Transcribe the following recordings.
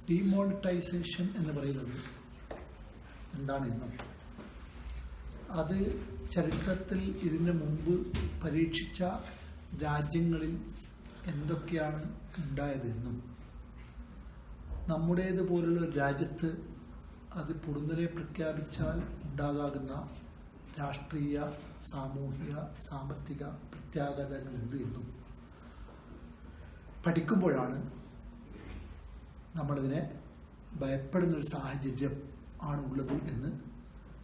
Demonetisation എന്ന് പറയുന്നത് എന്താണെന്നും അത് ചരിത്രത്തിൽ ഇതിന് മുമ്പ് പരീക്ഷിച്ച രാജ്യങ്ങളിൽ എന്തൊക്കെയാണ് ഉണ്ടായതെന്നും നമ്മുടേതുപോലുള്ള ഒരു രാജ്യത്ത് അത് പൊടുന്നനെ പ്രഖ്യാപിച്ചാൽ ഉണ്ടാകാവുന്ന രാഷ്ട്രീയ, സാമൂഹിക, സാമ്പത്തിക പ്രത്യാഘാതങ്ങളുണ്ട് എന്നും പഠിക്കുമ്പോഴാണ് നമ്മളിതിനെ ഭയപ്പെടുന്നൊരു സാഹചര്യം ആണുള്ളത് എന്ന്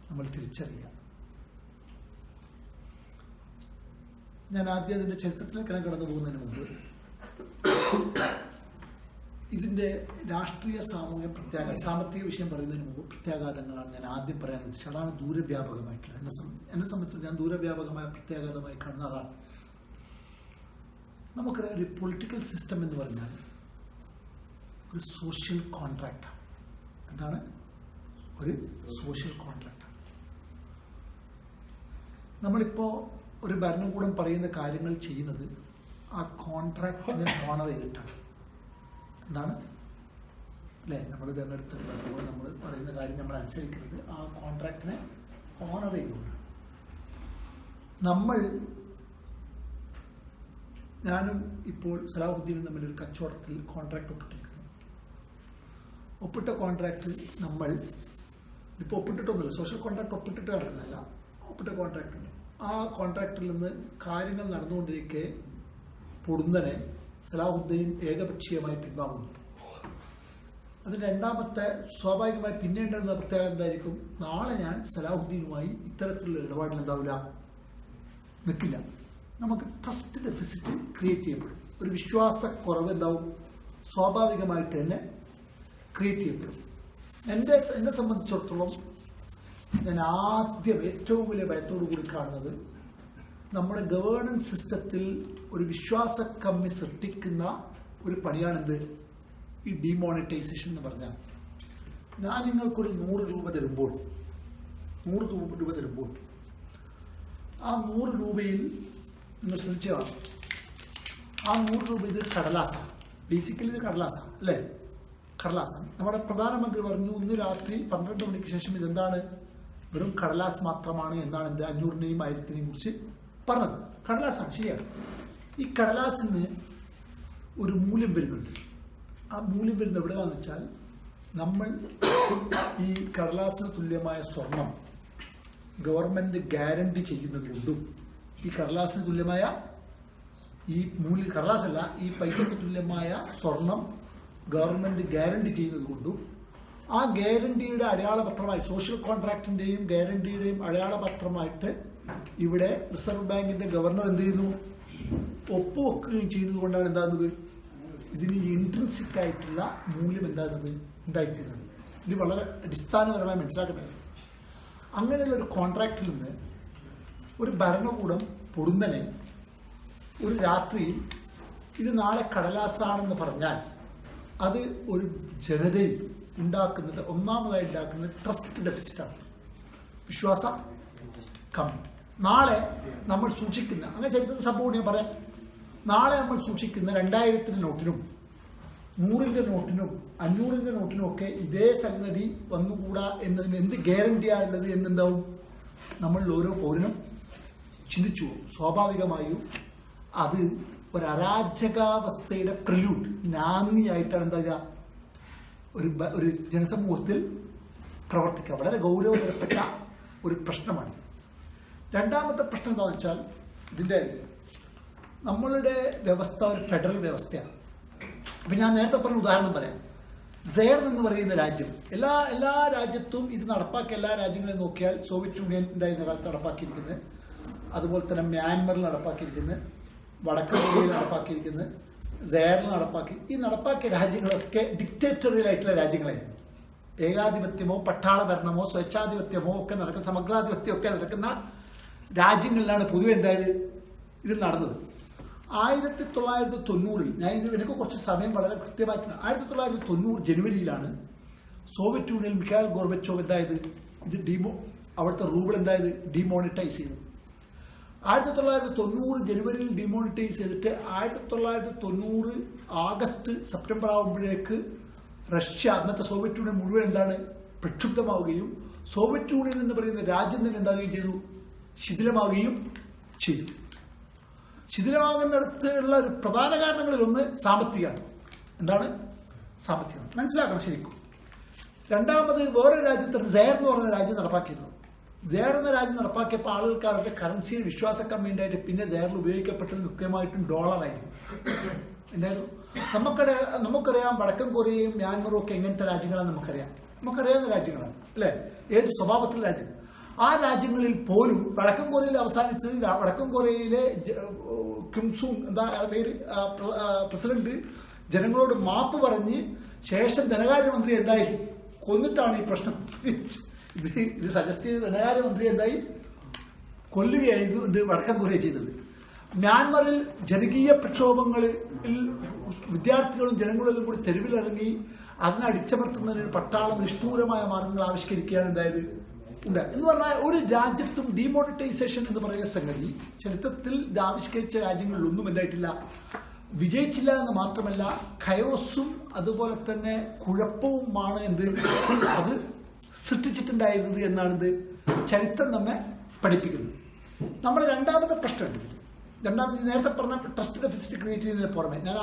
നമ്മൾ തിരിച്ചറിയുക. ഞാൻ ആദ്യം അതിൻ്റെ ചരിത്രത്തിലേക്ക് കടന്നു പോകുന്നതിന് മുമ്പ് ഇതിൻ്റെ രാഷ്ട്രീയ, സാമൂഹിക സാമ്പത്തിക വിഷയം പറയുന്നതിന് മുമ്പ് പ്രത്യാഘാതങ്ങളാണ് ഞാൻ ആദ്യം പറയാൻ ഉദ്ദേശിച്ചത്. അതാണ് ദൂരവ്യാപകമായിട്ടുള്ളത്. എന്നെ സംബന്ധിച്ച് ഞാൻ ദൂരവ്യാപകമായ പ്രത്യാഘാതമായി കാണുന്ന അതാണ്. നമുക്കറിയാം, ഒരു പൊളിറ്റിക്കൽ സിസ്റ്റം എന്ന് പറഞ്ഞാൽ ഒരു സോഷ്യൽ കോൺട്രാക്റ്റാണ്. എന്താണ്? ഒരു സോഷ്യൽ കോൺട്രാക്റ്റാണ്. നമ്മളിപ്പോൾ ഒരു ഭരണകൂടം പറയുന്ന കാര്യങ്ങൾ ചെയ്യുന്നത് ആ കോൺട്രാക്റ്റിനെ ഓണർ ചെയ്തിട്ടാണ്. എന്താണ്? അല്ലേ? നമ്മൾ തിരഞ്ഞെടുത്ത ഭരണകൂടം നമ്മൾ പറയുന്ന കാര്യം നമ്മൾ അനുസരിക്കുന്നത് ആ കോൺട്രാക്റ്റിനെ ഓണർ ചെയ്തുകൊണ്ടാണ്. ഞാനും ഇപ്പോൾ സലാഹുദ്ദീനും തമ്മിലൊരു കച്ചവടത്തിൽ കോൺട്രാക്ട് ഒപ്പിട്ടിരിക്കുന്നു. ഒപ്പിട്ട കോൺട്രാക്ട് നമ്മൾ ഇപ്പോൾ ഒപ്പിട്ടിട്ടൊന്നുമില്ല, സോഷ്യൽ കോൺട്രാക്ട് ഒപ്പിട്ടിട്ട് നടക്കുന്നതല്ല, ഒപ്പിട്ട കോൺട്രാക്ട് ഉണ്ട്. ആ കോൺട്രാക്റ്റിൽ നിന്ന് കാര്യങ്ങൾ നടന്നുകൊണ്ടിരിക്കെ പൊടുന്നനെ സലാഹുദ്ദീൻ ഏകപക്ഷീയമായി പിൻവാങ്ങുന്നു. അതിന് രണ്ടാമത്തെ സ്വാഭാവികമായി പിന്നീടുന്ന പ്രത്യേകത എന്തായിരിക്കും? നാളെ ഞാൻ സലാഹുദ്ദീനുമായി ഇത്തരത്തിലുള്ള ഇടപാടിൽ എന്താവില്ല, നിൽക്കില്ല. നമുക്ക് ട്രസ്റ്റ് ഡെഫിസിറ്റ് ക്രിയേറ്റ് ചെയ്യപ്പെടും. ഒരു വിശ്വാസക്കുറവ് എന്താവും, സ്വാഭാവികമായിട്ട് തന്നെ ക്രിയേറ്റ് ചെയ്യപ്പെടും. എന്നെ സംബന്ധിച്ചിടത്തോളം ഞാൻ ആദ്യം ഏറ്റവും വലിയ ഭയത്തോടു കൂടി കാണുന്നത് നമ്മുടെ ഗവേണൻസ് സിസ്റ്റത്തിൽ ഒരു വിശ്വാസക്കമ്മി സൃഷ്ടിക്കുന്ന ഒരു പണിയാണെന്ത്? ഈ ഡിമോണിറ്റൈസേഷൻ എന്ന് പറഞ്ഞാൽ, ഞാൻ നിങ്ങൾക്കൊരു 100 രൂപ തരുമ്പോൾ ആ 100 രൂപയിൽ നിങ്ങൾ ശ്രദ്ധിച്ചാണ്, ആ 100 രൂപ ഇത് കടലാസാണ്. ബേസിക്കലി ഇത് കടലാസാണ്, അല്ലേ? കടലാസാണ്. നമ്മുടെ പ്രധാനമന്ത്രി പറഞ്ഞു ഇന്ന് രാത്രി 12 മണിക്ക് ശേഷം ഇതെന്താണ്, വെറും കടലാസ് മാത്രമാണ് എന്നാണ് എൻ്റെ 500-നെയും 1000-നെയും കുറിച്ച് പറഞ്ഞത്. കടലാസാണ്, ശരിയാണ്. ഈ കടലാസിന് ഒരു മൂല്യം വരുന്നുണ്ട്. ആ മൂല്യം വരുന്നത് എവിടെയാണെന്ന് വെച്ചാൽ, നമ്മൾ ഈ കടലാസിന് തുല്യമായ സ്വർണം ഗവൺമെന്റ് ഗ്യാരണ്ടി ചെയ്യുന്നത് കൊണ്ടും, ഈ കടലാസിന് തുല്യമായ ഈ കടലാസല്ല, ഈ പൈസക്ക് തുല്യമായ സ്വർണം ഗവൺമെന്റ് ഗ്യാരണ്ടി ചെയ്യുന്നത് കൊണ്ടും, ആ ഗ്യാരണ്ടിയുടെ അടയാളപത്രമായി, സോഷ്യൽ കോൺട്രാക്റ്റിന്റെയും ഗ്യാരണ്ടിയുടെയും അടയാളപത്രമായിട്ട് ഇവിടെ റിസർവ് ബാങ്കിന്റെ ഗവർണർ എന്ത് ചെയ്യുന്നു, ഒപ്പുവെക്കുകയും ചെയ്യുന്നത് കൊണ്ടാണ് എന്താകുന്നത്, ഇതിന് ഇൻട്രിൻസിക് ആയിട്ടുള്ള മൂല്യം എന്താകുന്നത്, ഉണ്ടായിത്തീരുന്നത്. ഇത് വളരെ അടിസ്ഥാനപരമായി മനസ്സിലാക്കേണ്ടത്. അങ്ങനെയുള്ള ഒരു കോൺട്രാക്റ്റിൽ നിന്ന് ഒരു ഭരണകൂടം പൊടുന്നനെ ഒരു രാത്രിയിൽ ഇത് നാളെ കടലാസാണെന്ന് പറഞ്ഞാൽ അത് ഒരു ജനതയിൽ ഉണ്ടാക്കുന്നത്, ഒന്നാമതായി ഉണ്ടാക്കുന്നത് ട്രസ്റ്റ് ഡെഫിസിറ്റാണ്, വിശ്വാസ കമ്മി. നാളെ നമ്മൾ സൂക്ഷിക്കുന്ന, അങ്ങനെ ചരിത്രത്തിൽ സംഭവം ഞാൻ പറയാം, നാളെ നമ്മൾ സൂക്ഷിക്കുന്ന 2000-ന്റെ നോട്ടിനും 100-ന്റെ നോട്ടിനും 500-ന്റെ നോട്ടിനും ഒക്കെ ഇതേ സംഗതി വന്നുകൂടാ എന്നതിന് എന്ത് ഗ്യാരണ്ടിയാണുള്ളത് എന്നെന്താവും നമ്മളിൽ ഓരോ പൗരനും ചിന്തിച്ചു. സ്വാഭാവികമായും അത് ഒരു അരാജകാവസ്ഥയുടെ പ്രില്യൂഡ്, നാന്ദിയായിട്ടാണ് എന്താകുക, ഒരു ജനസമൂഹത്തിൽ പ്രവർത്തിക്കുക. വളരെ ഗൗരവതരപ്പെട്ട ഒരു പ്രശ്നമാണ്. രണ്ടാമത്തെ പ്രശ്നം എന്താണെന്ന് വെച്ചാൽ, ഇതിൻ്റെ നമ്മളുടെ വ്യവസ്ഥ ഒരു ഫെഡറൽ വ്യവസ്ഥയാണ്. അപ്പം ഞാൻ നേരത്തെ പറഞ്ഞ ഉദാഹരണം പറയാം. സെയർ എന്ന് പറയുന്ന രാജ്യം, എല്ലാ രാജ്യത്തും ഇത് നടപ്പാക്കിയ എല്ലാ രാജ്യങ്ങളെയും നോക്കിയാൽ, സോവിയറ്റ് യൂണിയൻ ഉണ്ടായിരുന്ന കാലത്ത് നടപ്പാക്കിയിരിക്കുന്നത്, അതുപോലെ തന്നെ മ്യാൻമറിൽ നടപ്പാക്കിയിരിക്കുന്നത്, വടക്കൻ കൊറിയയിൽ നടപ്പാക്കിയിരിക്കുന്നത്, സെയറിൽ ഈ നടപ്പാക്കിയ രാജ്യങ്ങളൊക്കെ ഡിക്റ്റേറ്ററിയൽ ആയിട്ടുള്ള രാജ്യങ്ങളായിരുന്നു. ഏകാധിപത്യമോ പട്ടാള ഭരണമോ സ്വേച്ഛാധിപത്യമോ ഒക്കെ നടക്കുന്ന, സമഗ്രാധിപത്യം ഒക്കെ നടക്കുന്ന രാജ്യങ്ങളിലാണ് പൊതുവെ എന്തായത് ഇത് നടന്നത്. 1990-ൽ, എനിക്ക് കുറച്ച് സമയം വളരെ കൃത്യമായിട്ടുണ്ട്, 1990 ജനുവരിയിലാണ് സോവിയറ്റ് യൂണിയൻ മിഖായിൽ ഗോർബച്ചോവ് എന്തായത്, ഇത് അവിടുത്തെ റൂബിൾ എന്തായത്, ഡിമോണിറ്റൈസ് ചെയ്തു. 1990 ജനുവരിയിൽ ഡിമോണിറ്റൈസ് ചെയ്തിട്ട് 1990 ആഗസ്റ്റ് സെപ്റ്റംബർ ആകുമ്പോഴേക്ക് റഷ്യ അന്നത്തെ സോവിയറ്റ് യൂണിയൻ മുഴുവൻ എന്താണ് പ്രക്ഷുബ്ധമാവുകയും സോവിയറ്റ് യൂണിയൻ എന്ന് പറയുന്ന രാജ്യം തന്നെ എന്താകുകയും ചെയ്തു, ശിഥിലമാവുകയും ചെയ്തു. ശിഥിലമാകുന്നിടത്തുള്ള ഒരു പ്രധാന കാരണങ്ങളിൽ ഒന്ന് സാമ്പത്തികമാണ്. എന്താണ്? സാമ്പത്തികം. മനസ്സിലാക്കണം ശരിക്കും. രണ്ടാമത് വേറൊരു രാജ്യത്ത് സെയർ എന്ന് പറയുന്ന രാജ്യം നടപ്പാക്കിയിരുന്നു. സെയർ എന്ന രാജ്യം നടപ്പാക്കിയപ്പോൾ ആളുകൾക്ക് അവരുടെ കറൻസിയിൽ വിശ്വാസക്കമ്മി ഉണ്ടായിട്ട് പിന്നെ സെയറിൽ ഉപയോഗിക്കപ്പെട്ടത് മുഖ്യമായിട്ടും ഡോളറായിരുന്നു. എന്തായാലും നമുക്കറിയാം വടക്കൻ കൊറിയയും മ്യാൻമറും ഒക്കെ എങ്ങനത്തെ രാജ്യങ്ങളാണ് നമുക്കറിയാവുന്ന രാജ്യങ്ങളാണ് അല്ലേ, ഏത് സ്വഭാവത്തിലുള്ള രാജ്യം. ആ രാജ്യങ്ങളിൽ പോലും വടക്കൻ കൊറിയയിൽ അവസാനിച്ചത് വടക്കൻ കൊറിയയിലെ കിംസുങ് എന്താ പേര് പ്രസിഡന്റ് ജനങ്ങളോട് മാപ്പ് പറഞ്ഞ് ശേഷം ധനകാര്യമന്ത്രി എന്തായി കൊന്നിട്ടാണ് ഈ പ്രശ്നം ഇത് സജസ്റ്റ് ചെയ്ത് ധനകാര്യമന്ത്രി എന്തായി കൊല്ലുകയായിരുന്നു ഇത് വടക്കൻ കൊറിയ ചെയ്തത്. മ്യാൻമറിൽ ജനകീയ പ്രക്ഷോഭങ്ങളിൽ വിദ്യാർത്ഥികളും ജനങ്ങളും കൂടി തെരുവിലിറങ്ങി അതിനെ അടിച്ചമർത്തുന്നതിന് പട്ടാളം നിഷ്ഠൂരമായ മാർഗങ്ങൾ ആവിഷ്കരിക്കുകയാണ് ഉണ്ടായത് എന്ന് പറഞ്ഞാൽ ഒരു രാജ്യത്തും ഡിമോണിറ്റൈസേഷൻ എന്ന് പറയുന്ന സംഗതി ചരിത്രത്തിൽ ഇത് ആവിഷ്കരിച്ച രാജ്യങ്ങളിലൊന്നും എന്തായിട്ടില്ല, വിജയിച്ചില്ല എന്ന് മാത്രമല്ല ഖയോസും അതുപോലെ തന്നെ കുഴപ്പവുമാണ് അത് സൃഷ്ടിച്ചിട്ടുണ്ടായിരുന്നത് എന്നാണ് ഇത് ചരിത്രം നമ്മെ പഠിപ്പിക്കുന്നത്. നമ്മുടെ രണ്ടാമത്തെ പ്രശ്നം നേരത്തെ പറഞ്ഞ ട്രസ്റ്റ് ഡെഫിസിറ്റ് ക്രിയേറ്റ് ചെയ്യുന്നതിന് പുറമെ ഞാൻ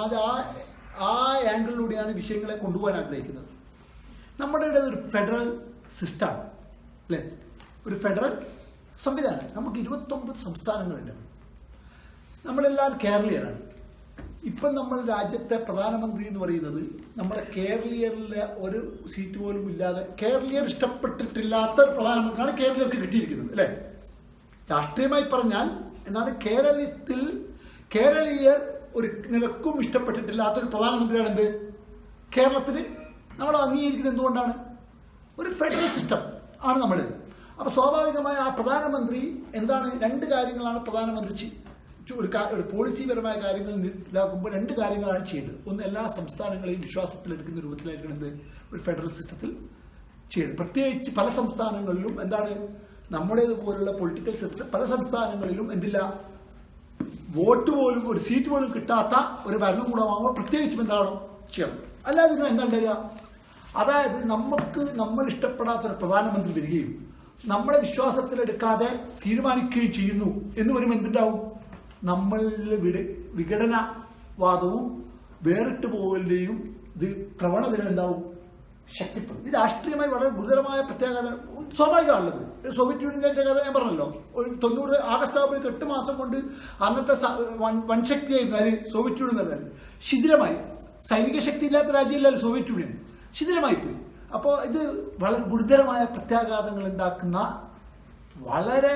ആ ആംഗിളിലൂടെയാണ് വിഷയങ്ങളെ കൊണ്ടുപോകാൻ ആഗ്രഹിക്കുന്നത്. നമ്മുടെ ഒരു ഫെഡറൽ സിസ്റ്റമാണ് അല്ലേ, ഒരു ഫെഡറൽ സംവിധാനം. നമുക്ക് 29 സംസ്ഥാനങ്ങളുണ്ട്. നമ്മളെല്ലാം കേരളീയരാണ്. ഇപ്പം നമ്മൾ രാജ്യത്തെ പ്രധാനമന്ത്രി എന്ന് പറയുന്നത് നമ്മുടെ കേരളീയരിലെ ഒരു സീറ്റ് പോലും ഇല്ലാതെ കേരളീയർ ഇഷ്ടപ്പെട്ടിട്ടില്ലാത്ത ഒരു പ്രധാനമന്ത്രിയാണ് കേരളീയർക്ക് കിട്ടിയിരിക്കുന്നത് അല്ലേ. രാഷ്ട്രീയമായി പറഞ്ഞാൽ എന്നാണ് കേരളീയർ ഒരു നിലക്കും ഇഷ്ടപ്പെട്ടിട്ടില്ലാത്തൊരു പ്രധാനമന്ത്രിയാണ് എന്ത് കേരളത്തിന് നമ്മൾ അംഗീകരിക്കുന്നത്. എന്തുകൊണ്ടാണ്? ഒരു ഫെഡറൽ സിസ്റ്റം ആണ് നമ്മളിത്. അപ്പോൾ സ്വാഭാവികമായ ആ പ്രധാനമന്ത്രി എന്താണ്, രണ്ട് കാര്യങ്ങളാണ് പ്രധാനമന്ത്രി ഒരു പോളിസിപരമായ കാര്യങ്ങൾ ഇതാക്കുമ്പോൾ രണ്ട് കാര്യങ്ങളാണ് ചെയ്യേണ്ടത്. ഒന്ന്, എല്ലാ സംസ്ഥാനങ്ങളെയും വിശ്വാസത്തിലെടുക്കുന്ന രൂപത്തിലായിരിക്കണം എന്ത് ഒരു ഫെഡറൽ സിസ്റ്റത്തിൽ ചെയ്യേണ്ടത്. പ്രത്യേകിച്ച് പല സംസ്ഥാനങ്ങളിലും എന്താണ് നമ്മുടേതുപോലുള്ള പൊളിറ്റിക്കൽ സിസ്റ്റം പല സംസ്ഥാനങ്ങളിലും എന്തില്ല, വോട്ട് പോലും ഒരു സീറ്റ് പോലും കിട്ടാത്ത ഒരു ഭരണകൂടമാകുമ്പോൾ പ്രത്യേകിച്ചും എന്താവണം ചെയ്യണം. അല്ലാതെ ഇതിന് എന്താ ഉണ്ടാവുക, അതായത് നമ്മൾ ഇഷ്ടപ്പെടാത്തൊരു പ്രധാനമന്ത്രി വരികയും നമ്മളെ വിശ്വാസത്തിലെടുക്കാതെ തീരുമാനിക്കുകയും ചെയ്യുന്നു എന്ന് വരുമ്പോൾ എന്തുണ്ടാവും, നമ്മളിലെ വിഘടനവാദവും വേറിട്ട് പോകലിന്റെയും ഇത് പ്രവണതകൾ എന്താവും ശക്തിപ്പെടും. ഇത് രാഷ്ട്രീയമായി വളരെ ഗുരുതരമായ പ്രത്യാഘാത സ്വാഭാവികമാണുള്ളത്. സോവിയറ്റ് യൂണിയന്റെ കഥ ഞാൻ പറഞ്ഞല്ലോ, 90 ആഗസ്റ്റ് ആകുമ്പോഴേക്ക് 8 മാസം കൊണ്ട് അന്നത്തെ വൻശക്തിയായിരുന്നു ആര്, സോവിയറ്റ് യൂണിയൻ എന്ന് പറഞ്ഞാൽ ശിഥിലമായി. സൈനിക ശക്തി ഇല്ലാത്ത രാജ്യമല്ലല്ലോ സോവിയറ്റ് യൂണിയൻ, ശിഥിലമായി പോയി. അപ്പോൾ ഇത് വളരെ ഗുരുതരമായ പ്രത്യാഘാതങ്ങൾ ഉണ്ടാക്കുന്ന വളരെ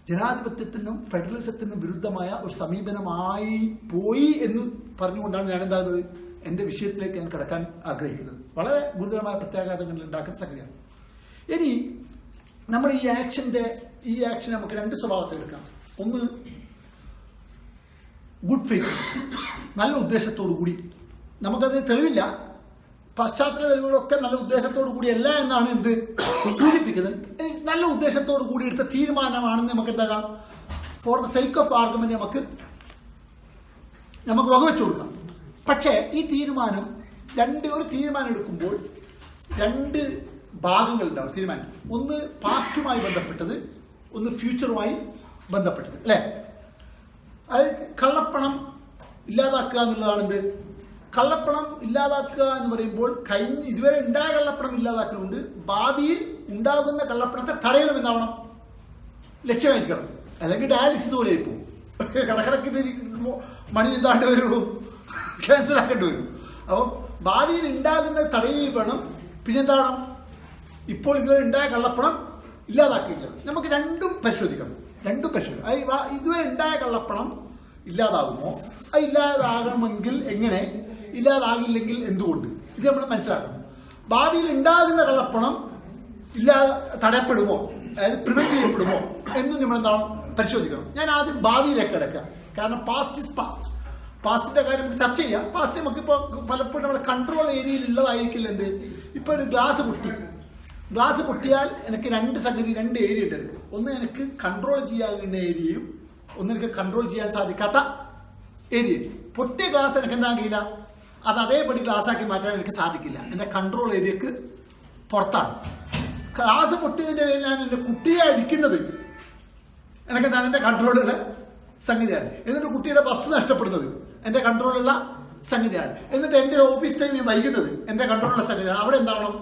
ജനാധിപത്യത്തിനും ഫെഡറലിസത്തിനും വിരുദ്ധമായ ഒരു സമീപനമായി പോയി എന്ന് പറഞ്ഞുകൊണ്ടാണ് ഞാൻ എന്താകുന്നത് എൻ്റെ വിഷയത്തിലേക്ക് ഞാൻ കിടക്കാൻ ആഗ്രഹിക്കുന്നത്. വളരെ ഗുരുതരമായ പ്രത്യാഘാതങ്ങൾ ഉണ്ടാക്കുന്ന സംഗതിയാണ്. ഇനി നമ്മൾ ഈ ആക്ഷൻ നമുക്ക് രണ്ട് സ്വഭാവത്തിൽ എടുക്കാം. ഒന്ന്, ഗുഡ് ഫെയ്ത്ത്, നല്ല ഉദ്ദേശത്തോടു കൂടി, നമുക്കത് തെളിവില്ല, പശ്ചാത്തല തെളിവുകളൊക്കെ നല്ല ഉദ്ദേശത്തോടു കൂടിയല്ല എന്നാണ് എന്ത് സൂചിപ്പിക്കുന്നത്. നല്ല ഉദ്ദേശത്തോടു കൂടി എടുത്ത തീരുമാനമാണെന്ന് നമുക്ക് എന്താകാം, for the sake of argument നമുക്ക് വകവെച്ചു കൊടുക്കാം. പക്ഷേ ഈ തീരുമാനം ഒരു തീരുമാനം എടുക്കുമ്പോൾ രണ്ട് ഭാഗങ്ങളുണ്ടാവും തീരുമാനം. ഒന്ന് പാസ്റ്റുമായി ബന്ധപ്പെട്ടത്, ഒന്ന് ഫ്യൂച്ചറുമായി ബന്ധപ്പെട്ടത് അല്ലേ. അത് കള്ളപ്പണം ഇല്ലാതാക്കുക എന്നുള്ളതാണ് എന്ത്, കള്ളപ്പണം ഇല്ലാതാക്കുക എന്ന് പറയുമ്പോൾ ഇതുവരെ ഉണ്ടായ കള്ളപ്പണം ഇല്ലാതാക്കലുണ്ട്, ഭാവിയിൽ ഉണ്ടാകുന്ന കള്ളപ്പണത്തെ തടയണം എന്നാവണം ലക്ഷ്യമായിരിക്കണം. അല്ലെങ്കിൽ ഡയാലിസിസ് പോലെ ഇപ്പോൾ കടക്കിടക്ക് മണി എന്താണ്ട് വരൂ, ക്യാൻസൽ ആക്കേണ്ടി വരും. അപ്പം ഭാവിയിൽ ഉണ്ടാകുന്നത് തടയുകയും വേണം. പിന്നെന്താണ്, ഇപ്പോൾ ഇതുവരെ ഉണ്ടായ കള്ളപ്പണം ഇല്ലാതാക്കിയിട്ടാണ്. നമുക്ക് രണ്ടും പരിശോധിക്കണം. ഇതുവരെ ഉണ്ടായ കള്ളപ്പണം ഇല്ലാതാകുമോ, അത് ഇല്ലാതാകണമെങ്കിൽ എങ്ങനെ, ഇല്ലാതാകില്ലെങ്കിൽ എന്തുകൊണ്ട്, ഇത് നമ്മൾ മനസ്സിലാക്കണം. ഭാവിയിൽ ഉണ്ടാകുന്ന കള്ളപ്പണം തടയപ്പെടുമോ, അതായത് പ്രിവെന്റ് ചെയ്യപ്പെടുമോ എന്നും നമ്മൾ എന്താണ് പരിശോധിക്കണം. ഞാൻ ആദ്യം ഭാവിയിലേക്ക് കിടക്കാം, കാരണം പാസ്റ്റ് ഇസ് പാസ്റ്റ്. പാസ്റ്റിന്റെ കാര്യം നമുക്ക് ചർച്ച ചെയ്യാം. പാസ്റ്റ് നമുക്കിപ്പോൾ പലപ്പോഴും നമ്മുടെ കൺട്രോൾ ഏരിയയിൽ ഉള്ളതായിരിക്കില്ല. എന്ത്, ഇപ്പൊ ഒരു ഗ്ലാസ് പൊട്ടിയാൽ എനിക്ക് രണ്ട് ഏരിയ ഉണ്ട്. ഒന്ന് എനിക്ക് കൺട്രോൾ ചെയ്യാവുന്ന ഏരിയയും ഒന്ന് എനിക്ക് കൺട്രോൾ ചെയ്യാൻ സാധിക്കാത്ത ഏരിയയും. പൊട്ടിയ ഗ്ലാസ് എനിക്ക് എന്താ കഴിയില്ല, അത് അതേപടി ഗ്ലാസ്സാക്കി മാറ്റാൻ എനിക്ക് സാധിക്കില്ല. എൻ്റെ കൺട്രോൾ ഏരിയക്ക് പുറത്താണ്. ഗ്ലാസ് പൊട്ടിയതിൻ്റെ പേരിൽ ഞാൻ എൻ്റെ കുട്ടിയെ അടിക്കുന്നത് എനിക്കെന്താണ് എൻ്റെ കൺട്രോളുള്ള സംഗതിയാണ്. എന്നിട്ട് കുട്ടിയുടെ ബസ് നഷ്ടപ്പെടുന്നത് എൻ്റെ കൺട്രോളുള്ള സംഗതിയാണ്. എന്നിട്ട് എൻ്റെ ഓഫീസ് ടൈമിൽ വൈകുന്നത് എൻ്റെ കൺട്രോളുള്ള സംഗതിയാണ്. അവിടെ എന്താവണം?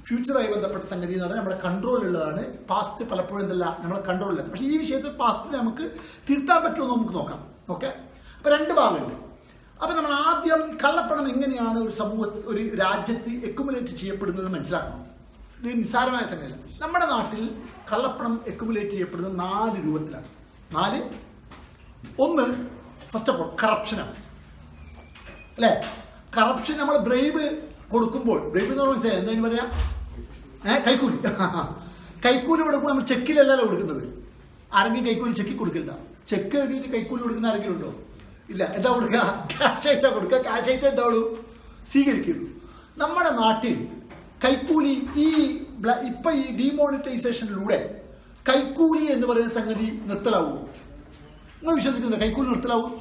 ഫ്യൂച്ചറുമായി ബന്ധപ്പെട്ട സംഗതി എന്ന് പറഞ്ഞാൽ നമ്മുടെ കൺട്രോളുള്ളതാണ്. പാസ്റ്റ് പലപ്പോഴും എന്തല്ല നമ്മളെ കൺട്രോളില്ല. പക്ഷേ ഈ വിഷയത്തിൽ പാസ്റ്റിനെ നമുക്ക് തിരുത്താൻ പറ്റുമെന്ന് നമുക്ക് നോക്കാം. ഓക്കെ, അപ്പോൾ രണ്ട് ഭാഗമുണ്ട്. അപ്പം നമ്മൾ ആദ്യം കള്ളപ്പണം എങ്ങനെയാണ് ഒരു ഒരു രാജ്യത്ത് എക്യുമുലേറ്റ് ചെയ്യപ്പെടുന്നത് മനസ്സിലാക്കണം. ഇത് നിസ്സാരമായ സംഗതിയല്ല. നമ്മുടെ നാട്ടിൽ കള്ളപ്പണം എക്യുമുലേറ്റ് ചെയ്യപ്പെടുന്നത് 4 രൂപത്തിലാണ്. 4. ഒന്ന്, ഫസ്റ്റ് ഓഫ് ഓൾ കറപ്ഷനാണ്, അല്ലേ? കറപ്ഷൻ നമ്മൾ ബ്രൈബ് കൊടുക്കുമ്പോൾ, ബ്രൈബ് എന്ന് പറഞ്ഞാൽ മനസ്സിലായി എന്തായാലും പറയാം, കൈക്കൂലി. കൈക്കൂലി കൊടുക്കുമ്പോൾ നമ്മൾ ചെക്കിലല്ലല്ലോ കൊടുക്കുന്നത്. ആരെങ്കിലും കൈക്കൂലി ചെക്കി കൊടുക്കില്ല. ചെക്ക് എഴുതിയിട്ട് കൈക്കൂലി കൊടുക്കുന്ന ആരെങ്കിലും ഉണ്ടോ? ഇല്ല. എന്താ കൊടുക്കുക? ക്യാഷ് ആയിട്ടാണ് കൊടുക്കുക. ക്യാഷ് ആയിട്ട് എന്താവുള്ളൂ? സ്വീകരിക്കുള്ളൂ. നമ്മുടെ നാട്ടിൽ കൈക്കൂലി ഇപ്പൊ ഈ ഡിമോണിറ്റൈസേഷനിലൂടെ കൈക്കൂലി എന്ന് പറയുന്ന സംഗതി നിർത്തലാവുമോ? നിങ്ങൾ വിശ്വസിക്കുന്നില്ല കൈക്കൂലി നിർത്തലാവും?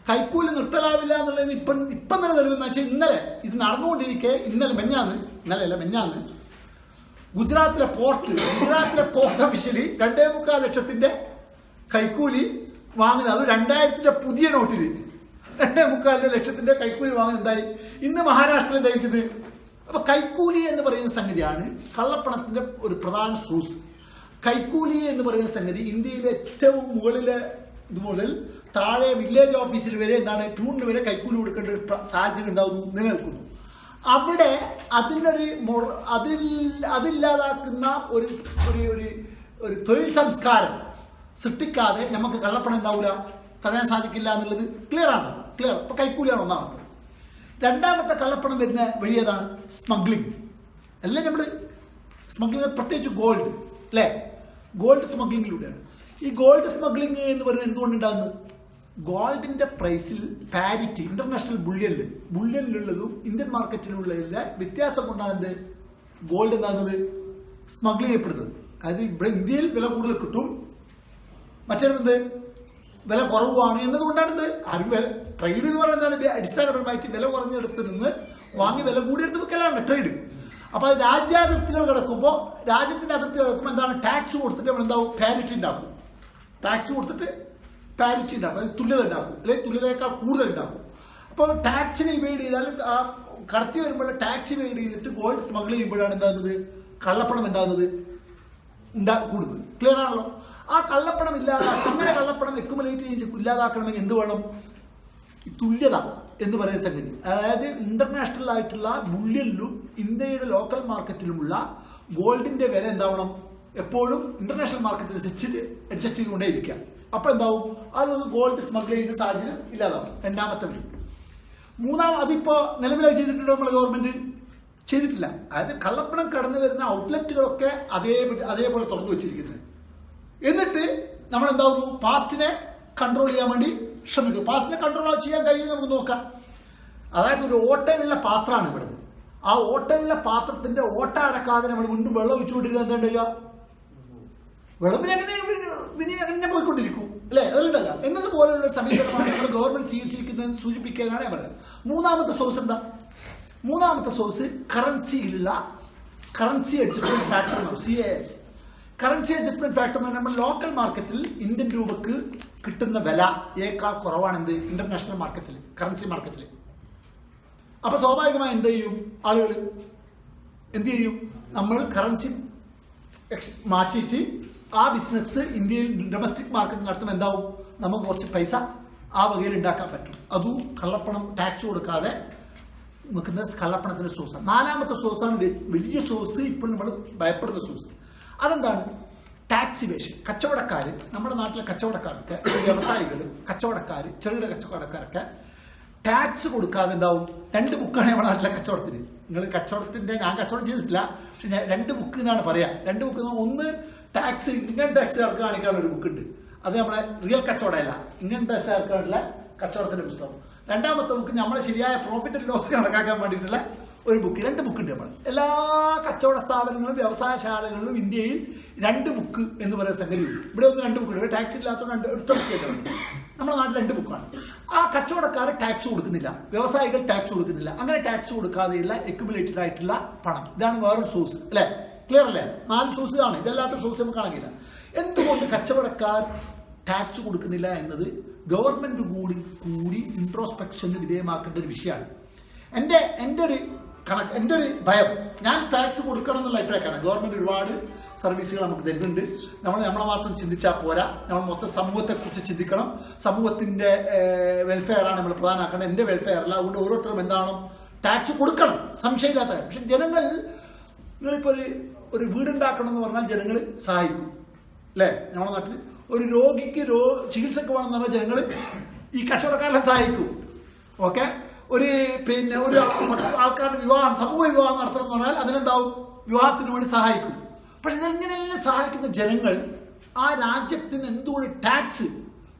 കൈക്കൂലി നിർത്തലാവില്ല എന്നുള്ളതിന് ഇപ്പം തന്നെ തെളിവെന്ന് വെച്ചാൽ ഇന്നലെ ഇത് നടന്നുകൊണ്ടിരിക്കെ മെഞ്ഞാന്ന് ഗുജറാത്തിലെ പോർട്ട് ഓഫീസിൽ 2.25 ലക്ഷത്തിന്റെ കൈക്കൂലി വാങ്ങുന്നത്. അത് 2000 പുതിയ നോട്ടിൽ 2.25 ലക്ഷത്തിന്റെ കൈക്കൂലി വാങ്ങുന്നത് എന്തായി? ഇന്ന് മഹാരാഷ്ട്രയിൽ എന്തായിരിക്കുന്നത്? അപ്പൊ കൈക്കൂലി എന്ന് പറയുന്ന സംഗതിയാണ് കള്ളപ്പണത്തിന്റെ ഒരു പ്രധാന സോഴ്സ്. കൈക്കൂലി എന്ന് പറയുന്ന സംഗതി ഇന്ത്യയിലെ ഏറ്റവും മുകളിലെ മുതൽ താഴെ വില്ലേജ് ഓഫീസിൽ വരെ എന്താണ് ട്യൂണിന് വരെ കൈക്കൂലി കൊടുക്കേണ്ട ഒരു സാഹചര്യം ഉണ്ടാകുന്നു, നിലനിൽക്കുന്നു. അവിടെ അതില്ലാതാക്കുന്ന ഒരു തൊഴിൽ സംസ്കാരം സൃഷ്ടിക്കാതെ നമുക്ക് കള്ളപ്പണം ഉണ്ടാവില്ല, തടയാൻ സാധിക്കില്ല എന്നുള്ളത് ക്ലിയർ. അപ്പൊ കൈക്കൂലിയാണ് ഒന്നാമത്തെ. രണ്ടാമത്തെ കള്ളപ്പണം വരുന്ന വഴി ഏതാണ്? സ്മഗ്ലിംഗ്. എല്ലാം നമ്മൾ സ്മഗ്ലിംഗ്, പ്രത്യേകിച്ച് ഗോൾഡ്, അല്ലേ? ഗോൾഡ് സ്മഗ്ലിങ്ങിലൂടെയാണ്. ഈ ഗോൾഡ് സ്മഗ്ലിംഗ് എന്ന് പറയുന്നത് എന്തുകൊണ്ടുണ്ടാകുന്നത്? ഗോൾഡിന്റെ പ്രൈസിൽ പാരിറ്റി, ഇന്റർനാഷണൽ ബുള്ളിയനിലുള്ളതും ഇന്ത്യൻ മാർക്കറ്റിലുള്ളതിന്റെ വ്യത്യാസം കൊണ്ടാണ് എന്ത് ഗോൾഡ് എന്താകുന്നത് സ്മഗിൾ ചെയ്യപ്പെടുന്നത്. അതായത് ഇവിടെ ഇന്ത്യയിൽ വില കൂടുതൽ കിട്ടും, മറ്റേത് വില കുറവാണ് എന്നതുകൊണ്ടാണ് ട്രേഡ് എന്ന് പറയുന്നത് അടിസ്ഥാനപരമായിട്ട് വില കുറഞ്ഞെടുത്ത് നിന്ന് വാങ്ങി വില കൂടിയെടുത്ത് വെക്കലാണ് ട്രേഡ്. അപ്പൊ അത് രാജ്യാതിർത്തികൾ കിടക്കുമ്പോൾ, രാജ്യത്തിന്റെ അതിർത്തി കിടക്കുമ്പോൾ എന്താണ് ടാക്സ് കൊടുത്തിട്ട് നമ്മൾ എന്താവും പാരിറ്റി ഉണ്ടാക്കും. ടാക്സ് കൊടുത്തിട്ട് പാരിറ്റി ഉണ്ടാക്കും, അതായത് തുല്യത ഉണ്ടാക്കും, അല്ലെങ്കിൽ തുല്യതയേക്കാൾ കൂടുതൽ ഉണ്ടാക്കും. അപ്പോൾ ടാക്സിനെ ഇവൈഡ് ചെയ്താലും കടത്തി വരുമ്പോൾ ടാക്സ് ഇവൈഡ് ചെയ്തിട്ട് ഗോൾഡ് സ്മഗിൾ ചെയ്യുമ്പോഴാണ് എന്താകുന്നത് കള്ളപ്പണം എന്താകുന്നത് കൂടുന്നത്. ക്ലിയർ ആണല്ലോ? ആ കള്ളപ്പണം അങ്ങനെ കള്ളപ്പണം എക്യുമുലേറ്റ് ചെയ്ത് ഇല്ലാതാക്കണമെങ്കിൽ എന്ത് വേണം? തുല്യത എന്ന് പറയുന്ന സംഗതി. അതായത് ഇന്റർനാഷണൽ ആയിട്ടുള്ള ബുള്ളിയനിലും ഇന്ത്യയുടെ ലോക്കൽ മാർക്കറ്റിലുമുള്ള ഗോൾഡിന്റെ വില എന്താവണം? എപ്പോഴും ഇന്റർനാഷണൽ മാർക്കറ്റിനനുസരിച്ച് അഡ്ജസ്റ്റ് ചെയ്തുകൊണ്ടേ ഇരിക്കുക. അപ്പൊ എന്താവും? അത് ഗോൾഡ് സ്മഗിൾ ചെയ്യുന്ന സാഹചര്യം ഇല്ലാതാവും. രണ്ടാമത്തെ വഴി. അതിപ്പോ നിലവിലായി ചെയ്തിട്ടുണ്ടോ നമ്മുടെ ഗവൺമെന്റ്? ചെയ്തിട്ടില്ല. അതായത് കള്ളപ്പണം കടന്നു വരുന്ന ഔട്ട്ലെറ്റുകളൊക്കെ അതേപോലെ തുറന്നു വെച്ചിരിക്കുന്നത്. എന്നിട്ട് നമ്മൾ എന്താവുന്നു? പാസ്റ്റിനെ കൺട്രോൾ ചെയ്യാൻ വേണ്ടി ശ്രമിക്കും. പാസ്റ്റിനെ കൺട്രോൾ ചെയ്യാൻ കഴിയുമെന്ന് നമുക്ക് നോക്കാം. അതായത് ഒരു ഓട്ടയുള്ള പാത്രമാണ് ഇവിടുന്ന്. ആ ഓട്ടയുള്ള പാത്രത്തിന്റെ ഓട്ട അടക്കാതെ നമ്മൾ വീണ്ടും വെള്ളം ഒഴിച്ചുകൊണ്ടിരുന്നത് എന്താ ചെയ്യുക? വെള്ളം അങ്ങനെ പോയിക്കൊണ്ടിരിക്കും, അല്ലെ? അതല്ല എന്നതുപോലെയുള്ള സമീപനമാണ് നമ്മുടെ ഗവൺമെന്റ് സ്വീകരിച്ചിരിക്കുന്നത് സൂചിപ്പിക്കാനാണ് ഞാൻ പറയുന്നത്. മൂന്നാമത്തെ സോഴ്സ് എന്താ? മൂന്നാമത്തെ സോഴ്സ് കറൻസിയിലുള്ള currency adjustment factor. CAF currency adjustment factor എന്ന് പറഞ്ഞാൽ നമ്മുടെ ലോക്കൽ മാർക്കറ്റിൽ ഇന്ത്യൻ രൂപക്ക് കിട്ടുന്ന വിലയേക്കാൾ കുറവാണ് എന്ത് ഇന്റർനാഷണൽ മാർക്കറ്റിൽ, കറൻസി മാർക്കറ്റിൽ. അപ്പൊ സ്വാഭാവികമായി എന്ത് ചെയ്യും ആളുകൾ? എന്ത് ചെയ്യും? നമ്മൾ കറൻസി മാറ്റിയിട്ട് ആ ബിസിനസ് ഇന്ത്യയിൽ ഡൊമസ്റ്റിക് മാർക്കറ്റിൽ നടത്തുമ്പോൾ എന്താവും? നമുക്ക് കുറച്ച് പൈസ ആ വകയിൽ ഉണ്ടാക്കാൻ പറ്റും. അതും കള്ളപ്പണം ടാക്സ് കൊടുക്കാതെ നിൽക്കുന്ന കള്ളപ്പണത്തിന്റെ സോഴ്സാണ്. നാലാമത്തെ സോഴ്സാണ് വലിയ സോഴ്സ്, ഇപ്പോൾ നമ്മൾ ഭയപ്പെടുന്ന സോഴ്സ്. അതെന്താണ്? Tax evasion. കച്ചവടക്കാർ, നമ്മുടെ നാട്ടിലെ കച്ചവടക്കാർക്ക്, വ്യവസായികൾ, കച്ചവടക്കാർ, ചെറുകിട കച്ചവടക്കാരൊക്കെ ടാക്സ് കൊടുക്കാതെ എന്താവും? 2 ബുക്കാണ് നമ്മുടെ നാട്ടിലെ കച്ചവടത്തിന്. നിങ്ങൾ കച്ചവടത്തിന്റെ, ഞാൻ കച്ചവടം ചെയ്തിട്ടില്ല, പക്ഷെ 2 ബുക്ക് എന്നാണ് പറയാ. 2 ബുക്ക്. ഒന്ന് ടാക്സ്, ഇൻകം ടാക്സുകാർക്ക് കാണിക്കാനുള്ള ഒരു ബുക്കുണ്ട്. അത് നമ്മളെ റിയൽ കച്ചവടമല്ല, ഇൻകം ടാക്സുകാർക്കുള്ള കച്ചവടത്തിന്റെ പുസ്തകം. രണ്ടാമത്തെ ബുക്ക് നമ്മളെ ശരിയായ പ്രോഫിറ്റ് ആൻഡ് ലോസ് കണക്കാക്കാൻ വേണ്ടിയിട്ടുള്ള ഒരു ബുക്ക്. 2 ബുക്കുണ്ട് നമ്മൾ. എല്ലാ കച്ചവട സ്ഥാപനങ്ങളും വ്യവസായശാലകളിലും ഇന്ത്യയിൽ 2 ബുക്ക് എന്ന് പറയുന്ന സംഗതിയുണ്ട്. ഇവിടെ ഒന്ന് 2 ബുക്കുണ്ട്. ടാക്സ് ഇല്ലാത്തതുകൊണ്ട് ഒറ്റ ബുക്ക് നമ്മുടെ നാട്ടിൽ 2 ബുക്കാണ്. ആ കച്ചവടക്കാർ ടാക്സ് കൊടുക്കുന്നില്ല, വ്യവസായികൾ ടാക്സ് കൊടുക്കുന്നില്ല. അങ്ങനെ ടാക്സ് കൊടുക്കാതെയുള്ള അക്യുമുലേറ്റഡ് ആയിട്ടുള്ള പണം, ഇതാണ് വേറൊരു സോഴ്സ് അല്ലേ? ക്ലിയർ അല്ലേ? 4 സോഴ്സ് ഇതാണ്. ഇതല്ലാത്ത സോഴ്സ് നമുക്ക് കാണില്ല. എന്തുകൊണ്ട് കച്ചവടക്കാർ ടാക്സ് കൊടുക്കുന്നില്ല എന്നത് ഗവൺമെന്റ് കൂടി ഇൻട്രോസ്പെക്ഷന് വിധേയമാക്കേണ്ട ഒരു വിഷയമാണ്. എൻ്റെ ഒരു ഭയം, ഞാൻ ടാക്സ് കൊടുക്കണം എന്നുള്ള അഭിപ്രായക്കാണ്. ഗവൺമെന്റ് ഒരുപാട് സർവീസുകൾ നമുക്ക് തരുന്നുണ്ട്. നമ്മളെ മാത്രം ചിന്തിച്ചാൽ പോരാ, നമ്മൾ മൊത്തം സമൂഹത്തെക്കുറിച്ച് ചിന്തിക്കണം. സമൂഹത്തിന്റെ വെൽഫെയർ ആണ് നമ്മൾ പ്രധാനമാക്കേണ്ടത്, എൻ്റെ വെൽഫെയർ അല്ല. അതുകൊണ്ട് ഓരോരുത്തരും എന്താണോ ടാക്സ് കൊടുക്കണം, സംശയമില്ലാത്ത കാര്യം. പക്ഷെ ജനങ്ങൾ, നിങ്ങളിപ്പോൾ ഒരു വീടുണ്ടാക്കണം എന്ന് പറഞ്ഞാൽ ജനങ്ങൾ സഹായിക്കും അല്ലേ? നമ്മുടെ നാട്ടിൽ ഒരു രോഗിക്ക് ചികിത്സക്ക് വേണമെന്ന് പറഞ്ഞാൽ ജനങ്ങൾ ഈ കച്ചവടക്കാരെ സഹായിക്കും. ഓക്കെ, ഒരു ആൾക്കാരുടെ വിവാഹം, സമൂഹ വിവാഹം നടത്തണം എന്ന് പറഞ്ഞാൽ അതിനെന്താവും, വിവാഹത്തിന് വേണ്ടി സഹായിക്കും. പക്ഷെ ഇതെങ്ങനെയെല്ലാം സഹായിക്കുന്ന ജനങ്ങൾ ആ രാജ്യത്തിന് എന്തുകൊണ്ട് ടാക്സ്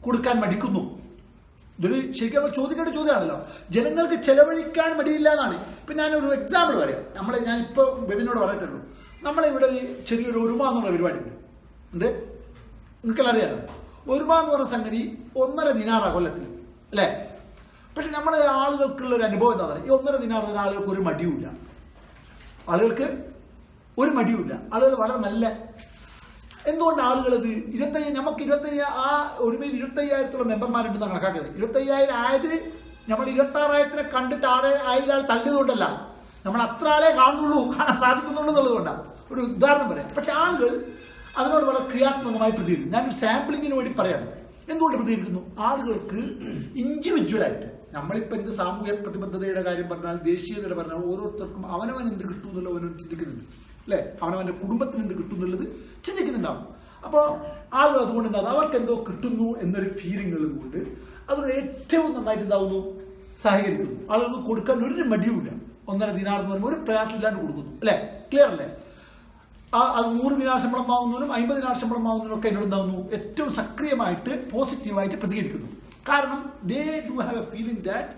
കൊടുക്കാൻ മടിക്കുന്നു? ഇതൊരു ശരിക്കും ചോദിക്കേണ്ട ചോദ്യമാണല്ലോ. ജനങ്ങൾക്ക് ചെലവഴിക്കാൻ മടിയില്ല എന്നാണ്. ഇപ്പം ഞാനൊരു എക്സാമ്പിൾ പറയാം. ഞാനിപ്പോൾ ബെബിനോട് പറഞ്ഞിട്ടുള്ളൂ, നമ്മളിവിടെ ചെറിയൊരു ഒരുമ എന്നുള്ള പരിപാടി ഉണ്ട്. എന്ത് നിങ്ങൾക്കെല്ലാം അറിയാലോ? ഒരുമ എന്ന് പറഞ്ഞ സംഗതി 1.5 ദിനാറാണ് കൊല്ലത്തിൽ അല്ലേ? പക്ഷെ നമ്മുടെ ആളുകൾക്കുള്ള ഒരു അനുഭവം എന്താ പറയുക, ഈ 1.5 ദിനാറിന് ആളുകൾക്ക് ഒരു മടിയുമില്ല. ആളുകൾ വളരെ നല്ല, എന്തുകൊണ്ട് ആളുകൾ ഇത് 25, നമുക്ക് 25, ആ ഒരുമയിൽ 25,000 മെമ്പർമാരുണ്ടെന്ന് കണക്കാക്കുന്നത്. 25,000 ആയത് നമ്മൾ 26,000 കണ്ടിട്ട് 6,000 ആൾ തള്ളിയതുകൊണ്ടല്ല, നമ്മൾ അത്ര ആളെ കാണുന്നുള്ളൂ, കാണാൻ സാധിക്കുന്നുള്ളൂ എന്നുള്ളതുകൊണ്ടാണ്. ഒരു ഉദാഹരണം പറയാം. പക്ഷെ ആളുകൾ അതിനോട് വളരെ ക്രിയാത്മകമായി പ്രതികരിക്കും. ഞാനൊരു സാമ്പിളിങ്ങിന് വേണ്ടി പറയാണ്. എന്തുകൊണ്ട് പ്രതികരിക്കുന്നു? ആളുകൾക്ക് ഇൻഡിവിജ്വലായിട്ട്, നമ്മളിപ്പോൾ എന്ത് സാമൂഹ്യ പ്രതിബദ്ധതയുടെ കാര്യം പറഞ്ഞാൽ, ദേശീയതയുടെ പറഞ്ഞാൽ, ഓരോരുത്തർക്കും അവനവൻ എന്ത് കിട്ടും എന്നുള്ളത് അവനവൻ ചിന്തിക്കുന്നുണ്ട് അല്ലേ? അവനവൻ്റെ കുടുംബത്തിന് എന്ത് കിട്ടും എന്നുള്ളത് ചിന്തിക്കുന്നുണ്ടാവും. അപ്പോൾ ആളുകൾ അതുകൊണ്ട് എന്താ, അവർക്ക് എന്തോ കിട്ടുന്നു എന്നൊരു ഫീലിംഗ് ഉള്ളതുകൊണ്ട് അതുകൊണ്ട് ഏറ്റവും നന്നായിട്ട് എന്താവുന്നു, സഹകരിക്കുന്നു. ആളുകൾക്ക് കൊടുക്കാൻ ഒരു മടിയുമില്ല. 1.5 ദിനാർ എന്ന് പറയുമ്പോൾ ഒരു പ്രയാസമില്ലാണ്ട് കൊടുക്കുന്നു അല്ലേ? ക്ലിയർ അല്ലേ? അത് 100 ദിനാർ ശമ്പളം വാങ്ങുന്നതിനും 50 ദിനാർ ശമ്പളം വാങ്ങുന്നതിനും ഒക്കെ എന്നോട് എന്താവുന്നു, ഏറ്റവും സക്രിയമായിട്ട് പോസിറ്റീവായിട്ട് പ്രതികരിക്കുന്നു. കാരണം they do have A feeling that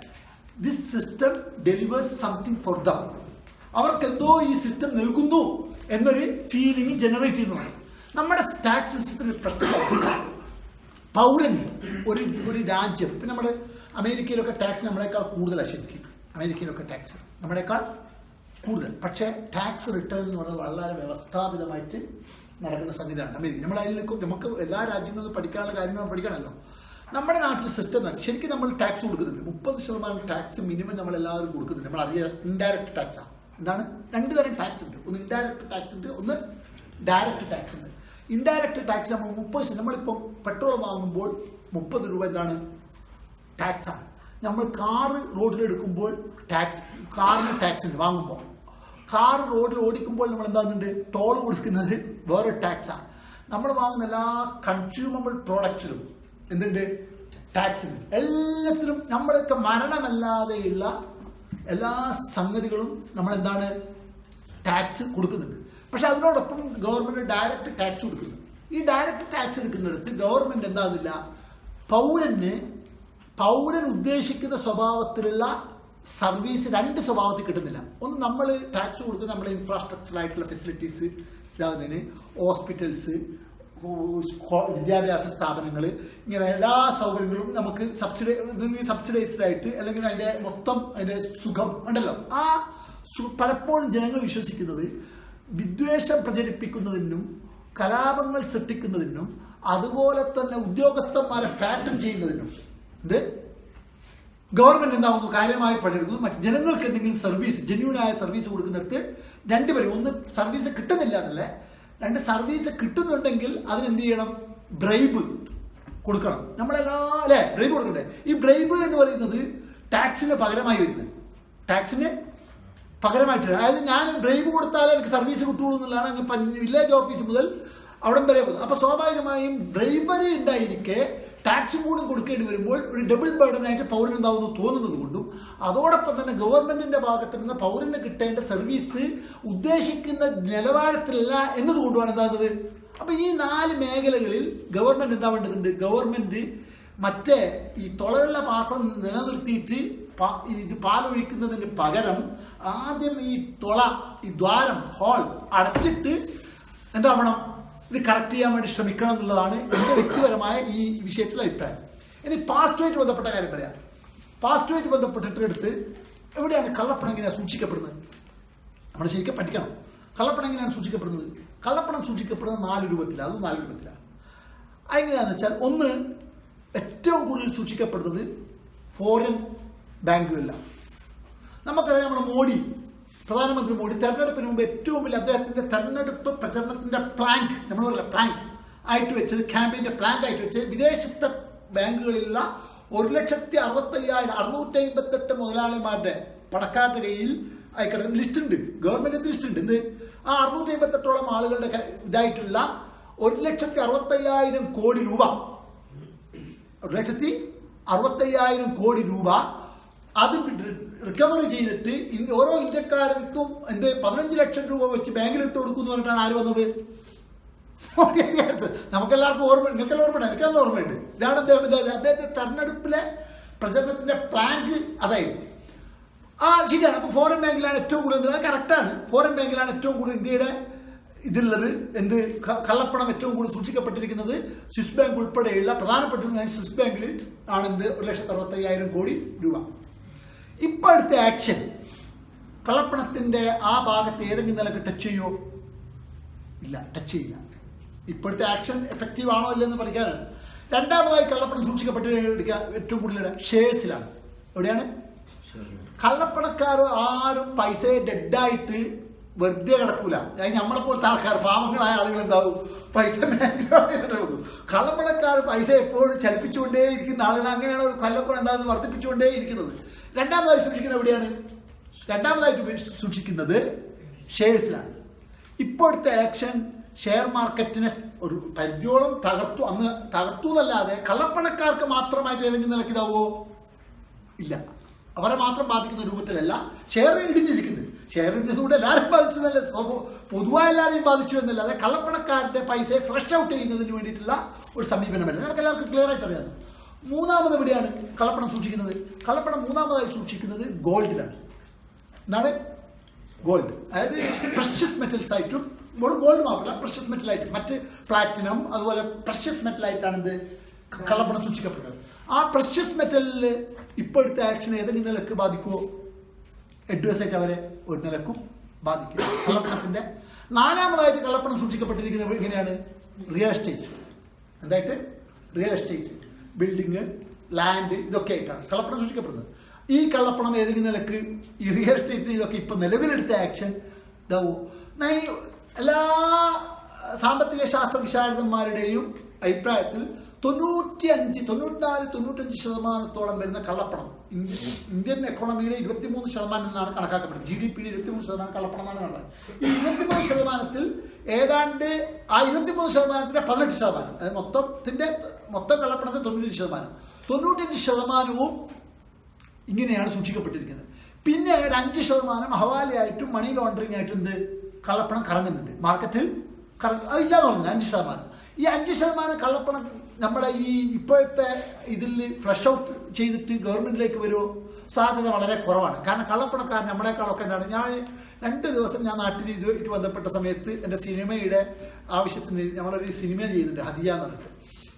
this system delivers something for them. അവർക്ക് എന്തോ ഈ സിസ്റ്റം നൽകുന്നു എന്നൊരു ഫീലിംഗ് ജനറേറ്റ് ചെയ്യുന്നതാണ്. നമ്മുടെ ടാക്സ് സിസ്റ്റത്തിൽ പ്രത്യേക പൗരന് ഒരു രാജ്യം, ഇപ്പം നമ്മുടെ അമേരിക്കയിലൊക്കെ ടാക്സ് നമ്മളെക്കാൾ കൂടുതലാണ്. ശരിക്കും അമേരിക്കയിലൊക്കെ ടാക്സ് നമ്മളെക്കാൾ കൂടുതൽ. പക്ഷേ ടാക്സ് റിട്ടേൺ എന്ന് പറയുന്നത് വളരെ വ്യവസ്ഥാപിതമായിട്ട് നടക്കുന്ന സംഗതിയാണ് അമേരിക്ക. നമുക്ക് എല്ലാ രാജ്യങ്ങളും പഠിക്കാനുള്ള കാര്യങ്ങൾ പഠിക്കണമല്ലോ. നമ്മുടെ നാട്ടിൽ സിസ്റ്റം തന്നെ ശരിക്കും നമ്മൾ ടാക്സ് കൊടുക്കുന്നുണ്ട്. 30% ടാക്സ് മിനിമം നമ്മളെല്ലാവരും കൊടുക്കുന്നുണ്ട്. നമ്മൾ അറിയാം, ഇൻഡയറക്റ്റ് ടാക്സാണ്. എന്താണ്? 2 തരം ടാക്സ് ഉണ്ട്. ഒന്ന് ഇൻഡയറക്റ്റ് ടാക്സ് ഉണ്ട്, ഒന്ന് ഡയറക്റ്റ് ടാക്സ് ഉണ്ട്. ഇൻഡയറക്റ്റ് ടാക്സ് നമ്മൾ 30%. നമ്മളിപ്പോൾ പെട്രോൾ വാങ്ങുമ്പോൾ 30 രൂപ എന്താണ്, ടാക്സാണ്. നമ്മൾ കാറ് റോഡിലെടുക്കുമ്പോൾ കാറിന് ടാക്സ് ഉണ്ട്. വാങ്ങുമ്പോൾ കാർ റോഡിൽ ഓടിക്കുമ്പോൾ നമ്മൾ എന്താകുന്നുണ്ട്, ടോൾ കൊടുക്കുന്നത് വേറെ ടാക്സാണ്. നമ്മൾ വാങ്ങുന്ന എല്ലാ കൺസ്യൂമബിൾ പ്രോഡക്റ്റിലും എന്തുണ്ട്, ടാക്സ് ഉണ്ട്. എല്ലാത്തിലും നമ്മളൊക്കെ മരണമല്ലാതെയുള്ള എല്ലാ സംഗതികളും നമ്മളെന്താണ്, ടാക്സ് കൊടുക്കുന്നുണ്ട്. പക്ഷെ അതിനോടൊപ്പം ഗവൺമെന്റ് ഡയറക്റ്റ് ടാക്സ് കൊടുക്കുന്നു. ഈ ഡയറക്റ്റ് ടാക്സ് എടുക്കുന്നിടത്ത് ഗവൺമെന്റ് എന്താകുന്നില്ല, പൗരൻ ഉദ്ദേശിക്കുന്ന സ്വഭാവത്തിലുള്ള സർവീസ് 2 സ്വഭാവത്തിൽ കിട്ടുന്നില്ല. ഒന്ന്, നമ്മൾ ടാക്സ് കൊടുക്കുന്ന നമ്മുടെ ഇൻഫ്രാസ്ട്രക്ചർ ആയിട്ടുള്ള ഫെസിലിറ്റീസ് ഇതാകുന്നതിന്, ഹോസ്പിറ്റൽസ്, വിദ്യാഭ്യാസ സ്ഥാപനങ്ങൾ, ഇങ്ങനെ എല്ലാ സൗകര്യങ്ങളും നമുക്ക് സബ്സിഡൈസ്ഡ് ആയിട്ട്, അല്ലെങ്കിൽ അതിന്റെ സുഖം ഉണ്ടല്ലോ. ആ പലപ്പോഴും ജനങ്ങൾ വിശ്വസിക്കുന്നത് വിദ്വേഷം പ്രചരിപ്പിക്കുന്നതിനും കലാപങ്ങൾ സൃഷ്ടിക്കുന്നതിനും അതുപോലെ തന്നെ ഉദ്യോഗസ്ഥന്മാരെ ഫാറ്റൻ ചെയ്യുന്നതിനും ഗവൺമെന്റ് എന്താവുന്നു, കാര്യമായി പണിയെടുക്കുന്നു. മറ്റ് ജനങ്ങൾക്ക് എന്തെങ്കിലും സർവീസ്, ജെന്യൂനായ സർവീസ് കൊടുക്കുന്നിടത്ത് 2 പേരും, ഒന്ന് സർവീസ് കിട്ടുന്നില്ല എന്നല്ലേ, 2 സർവീസ് കിട്ടുന്നുണ്ടെങ്കിൽ അതിനെന്ത് ചെയ്യണം, ബ്രൈബ് കൊടുക്കണം. നമ്മളെല്ലാം അല്ലെ ബ്രൈബ് കൊടുക്കണ്ടേ? ഈ ബ്രൈബ് എന്ന് പറയുന്നത് ടാക്സിന് പകരമായി വരുന്നത്, ടാക്സിന് പകരമായിട്ട്. അതായത് ഞാൻ ബ്രൈബ് കൊടുത്താലേ എനിക്ക് സർവീസ് കിട്ടുള്ളൂ എന്നുള്ളതാണ് വില്ലേജ് ഓഫീസ് മുതൽ അവിടം വരെ പോകുന്നത്. അപ്പൊ സ്വാഭാവികമായും ബ്രൈബറി ഉണ്ടായിരിക്കെ ടാക്സും കൂടും കൊടുക്കേണ്ടി വരുമ്പോൾ ഒരു ഡബിൾ ബർഡനായിട്ട് പൗരൻ എന്താവുന്നു തോന്നുന്നത് കൊണ്ടും, അതോടൊപ്പം തന്നെ ഗവൺമെന്റിന്റെ ഭാഗത്ത് നിന്ന് പൗരന് കിട്ടേണ്ട സർവീസ് ഉദ്ദേശിക്കുന്ന നിലവാരത്തിലല്ല എന്നതുകൊണ്ടുമാണ് എന്താകുന്നത്. അപ്പൊ ഈ 4 മേഖലകളിൽ ഗവൺമെന്റ് എന്താ വേണ്ടതുണ്ട്, ഗവൺമെന്റ് മറ്റേ ഈ തുളയുള്ള പാത്രം നിലനിർത്തിയിട്ട് ഇത് പാലൊഴിക്കുന്നതിന് പകരം ആദ്യം ഈ ദ്വാരം, ഹോൾ അടച്ചിട്ട് എന്താവണം, ഇത് കറക്റ്റ് ചെയ്യാൻ വേണ്ടി ശ്രമിക്കണം എന്നുള്ളതാണ് എൻ്റെ വ്യക്തിപരമായ ഈ വിഷയത്തിലെ അഭിപ്രായം. ഇനി പാസ്റ്റുമായിട്ട് ബന്ധപ്പെട്ട കാര്യം പറയാം. പാസ്റ്റുമായിട്ട് ബന്ധപ്പെട്ടിട്ട് എവിടെയാണ് കള്ളപ്പണം എങ്ങനെയാണ് സൂക്ഷിക്കപ്പെടുന്നത്? നമ്മൾ ശരിക്കും പഠിക്കണം. കള്ളപ്പണം എങ്ങനെയാണ് സൂക്ഷിക്കപ്പെടുന്നത്? കള്ളപ്പണം സൂക്ഷിക്കപ്പെടുന്നത് 4 രൂപത്തിലാണ്. അത് 4 രൂപത്തിലാണ്. അതെങ്ങനെയാണെന്ന് വെച്ചാൽ, ഒന്ന്, ഏറ്റവും കൂടുതൽ സൂക്ഷിക്കപ്പെടുന്നത് ഫോറിൻ ബാങ്കുകളിലാണ്. നമുക്കറിയാം, നമ്മുടെ മോഡി, പ്രധാനമന്ത്രി മോഡി തെരഞ്ഞെടുപ്പിന് മുമ്പ് ഏറ്റവും വലിയ അദ്ദേഹത്തിന്റെ തെരഞ്ഞെടുപ്പ് പ്രചരണത്തിന്റെ പ്ലാങ്ക്, നമ്മൾ പറയില്ല പ്ലാങ്ക് ആയിട്ട് വെച്ചത്, ക്യാമ്പയിന്റെ പ്ലാങ്ക് ആയിട്ട് വെച്ചത് വിദേശത്തെ ബാങ്കുകളിലുള്ള 1,65,000 658 മുതലാളിമാരുടെ പണക്കാരുടെ കയ്യിൽ അയക്കുന്ന ലിസ്റ്റ് ഉണ്ട്. ഗവൺമെന്റ് ലിസ്റ്റ് ഉണ്ട്. എന്ത്? ആ 658ഓളം ആളുകളുടെ ഇതായിട്ടുള്ള 1,65,000 കോടി രൂപ, 1,65,000 കോടി രൂപ അത് റിക്കവറി ചെയ്തിട്ട് ഓരോ ഇന്ത്യക്കാർക്കും 15 ലക്ഷം രൂപ വെച്ച് ബാങ്കിൽ ഇട്ട് കൊടുക്കുന്നു പറഞ്ഞിട്ടാണ് ആര് വന്നത്? നമുക്കെല്ലാവർക്കും ഓർമ്മ, നിങ്ങൾക്കെല്ലാം ഓർമ്മയുണ്ട്, എനിക്കെല്ലാം ഓർമ്മയുണ്ട്. ഇതാണ് അദ്ദേഹത്തിന്റെ തെരഞ്ഞെടുപ്പിലെ പ്രചരണത്തിന്റെ പ്ലാങ്ക് അതായിരുന്നു. ശരിയാണ്. അപ്പൊ ഫോറിൻ ബാങ്കിലാണ് ഏറ്റവും കൂടുതൽ, അത് കറക്റ്റാണ്. ഫോറിൻ ബാങ്കിലാണ് ഏറ്റവും കൂടുതൽ ഇന്ത്യയുടെ ഇതുള്ളത്. കള്ളപ്പണം ഏറ്റവും കൂടുതൽ സൂക്ഷിക്കപ്പെട്ടിരിക്കുന്നത് സ്വിസ് ബാങ്ക് ഉൾപ്പെടെയുള്ള പ്രധാനപ്പെട്ട സ്വിസ് ബാങ്കിൽ ആണ്. 1,65,000 കോടി രൂപ. ഇപ്പോഴത്തെ ആക്ഷൻ കള്ളപ്പണത്തിന്റെ ആ ഭാഗത്ത് ഏതെങ്കിലും നിലക്ക് ടച്ച് ചെയ്യോ? ഇല്ല, ടച്ച് ചെയ്യില്ല. ഇപ്പോഴത്തെ ആക്ഷൻ എഫക്റ്റീവ് ആണോ അല്ലെന്ന് പഠിക്കാനാണ്. രണ്ടാമതായി കള്ളപ്പണം സൂക്ഷിക്കപ്പെട്ടിരിക്കുക ഏറ്റവും കൂടുതൽ ഷെയർസിലാണ്. എവിടെയാണ്? കള്ളപ്പണക്കാർ ആരും പൈസയെ ഡെഡായിട്ട് വെറുതെ കിടക്കൂല. നമ്മളെ പോലത്തെ ആൾക്കാർ, പാവങ്ങളായ ആളുകൾ എന്താവും? പൈസ കള്ളപ്പണക്കാർ പൈസ എപ്പോഴും ചലിപ്പിച്ചുകൊണ്ടേ ഇരിക്കുന്ന ആളുകൾ. അങ്ങനെയാണ് ഒരു കള്ളപ്പണം എന്താണെന്ന് വർദ്ധിപ്പിച്ചുകൊണ്ടേ ഇരിക്കുന്നത്. രണ്ടാമതായി സൂക്ഷിക്കുന്നത് എവിടെയാണ്? രണ്ടാമതായിട്ട് സൂക്ഷിക്കുന്നത് ഷെയർസിലാണ്. ഇപ്പോഴത്തെ ആക്ഷൻ ഷെയർ മാർക്കറ്റിനെ ഒരു പരിധിയോളം തകർത്തു. അന്ന് തകർത്തു എന്നല്ലാതെ കള്ളപ്പണക്കാർക്ക് മാത്രമായിട്ട് ഏതെങ്കിലും നിലയ്ക്ക് ഇതാവോ? ഇല്ല. അവരെ മാത്രം ബാധിക്കുന്ന രൂപത്തിലല്ല ഷെയർ ഇടിഞ്ഞിരിക്കുന്നത്. ഷെയർ ഇടിഞ്ഞതുകൊണ്ട് എല്ലാവരും ബാധിച്ചു എന്നല്ല, പൊതുവായ എല്ലാവരെയും ബാധിച്ചു എന്നല്ലാതെ കള്ളപ്പണക്കാരുടെ പൈസയെ ഫ്ലഷ് ഔട്ട് ചെയ്യുന്നതിന് വേണ്ടിയിട്ടുള്ള ഒരു സമീപനമല്ല. നമുക്ക് എല്ലാവർക്കും ക്ലിയർ ആയിട്ട് അറിയാം. മൂന്നാമത് എവിടെയാണ് കള്ളപ്പണം സൂക്ഷിക്കുന്നത്? കള്ളപ്പണം മൂന്നാമതായി സൂക്ഷിക്കുന്നത് ഗോൾഡിലാണ്. എന്താണ്? ഗോൾഡ്. അതായത് പ്രഷ്യസ് മെറ്റൽസ് ആയിട്ടും, ഗോൾഡ് മാത്രമല്ല പ്രഷ്യസ് മെറ്റൽ ആയിട്ടും, മറ്റ് പ്ലാറ്റിനം അതുപോലെ പ്രഷ്യസ് മെറ്റൽ ആയിട്ടാണ് എന്ത് കള്ളപ്പണം സൂക്ഷിക്കപ്പെടുന്നത്. ആ പ്രഷ്യസ് മെറ്റലിൽ ഇപ്പോഴത്തെ ആക്ഷൻ ഏതെങ്കിലും നിലക്ക് ബാധിക്കുമോ? അഡ്വേഴ്സായിട്ട് അവരെ ഒരു നിലക്കും ബാധിക്കും. കള്ളപ്പണത്തിന്റെ നാലാമതായിട്ട് കള്ളപ്പണം സൂക്ഷിക്കപ്പെട്ടിരിക്കുന്നത് എങ്ങനെയാണ്? Real estate. എന്തായിട്ട്? റിയൽ എസ്റ്റേറ്റ്, ബിൽഡിങ്, ലാൻഡ്, ഇതൊക്കെ ആയിട്ടാണ് കള്ളപ്പണം സൂക്ഷിക്കപ്പെടുന്നത്. ഈ കള്ളപ്പണം ഏതെങ്കിലും നിലക്ക് ഈ റിയൽ എസ്റ്റേറ്റിന് ഇതൊക്കെ ഇപ്പൊ നിലവിലെടുത്ത ആക്ഷൻ ഇതാവോ? എല്ലാ സാമ്പത്തിക ശാസ്ത്ര വിശാരദന്മാരുടെയും അഭിപ്രായത്തിൽ 94-95% വരുന്ന കള്ളപ്പണം ഇന്ത്യൻ എക്കോണമിയുടെ 23% എന്നാണ് കണക്കാക്കപ്പെടുന്നത്. GDP-യുടെ 23% കള്ളപ്പണം എന്നാണ് കണ്ടത്. ഈ 23%-ൽ ഏതാണ്ട് ആ 23%-ന്റെ 18%, അതായത് മൊത്തം കള്ളപ്പണത്തെ 95%. 95%വും ഇങ്ങനെയാണ് സൂക്ഷിക്കപ്പെട്ടിരിക്കുന്നത്. പിന്നെ ഒരു 5% ഹവാലയായിട്ടും മണി ലോണ്ടറിംഗ് ആയിട്ടും കള്ളപ്പണം കറങ്ങുന്നുണ്ട് മാർക്കറ്റിൽ. അതില്ലാന്ന് പറഞ്ഞു 5%. ഈ 5% കള്ളപ്പണം നമ്മുടെ ഈ ഇപ്പോഴത്തെ ഇതിൽ ഫ്ലഷ് ഔട്ട് ചെയ്തിട്ട് ഗവൺമെന്റിലേക്ക് വരുമോ? സാധ്യത വളരെ കുറവാണ്. കാരണം കള്ളപ്പണക്കാരൻ നമ്മളെക്കാളൊക്കെ എന്താണ്, ഞാൻ 2 ദിവസം ഞാൻ നാട്ടിൽ ഇതുമായിട്ട് ബന്ധപ്പെട്ട സമയത്ത് എൻ്റെ സിനിമയുടെ ആവശ്യത്തിന് നമ്മളൊരു സിനിമ ചെയ്യുന്നുണ്ട്, ഹദിയ എന്ന് പറഞ്ഞിട്ട്.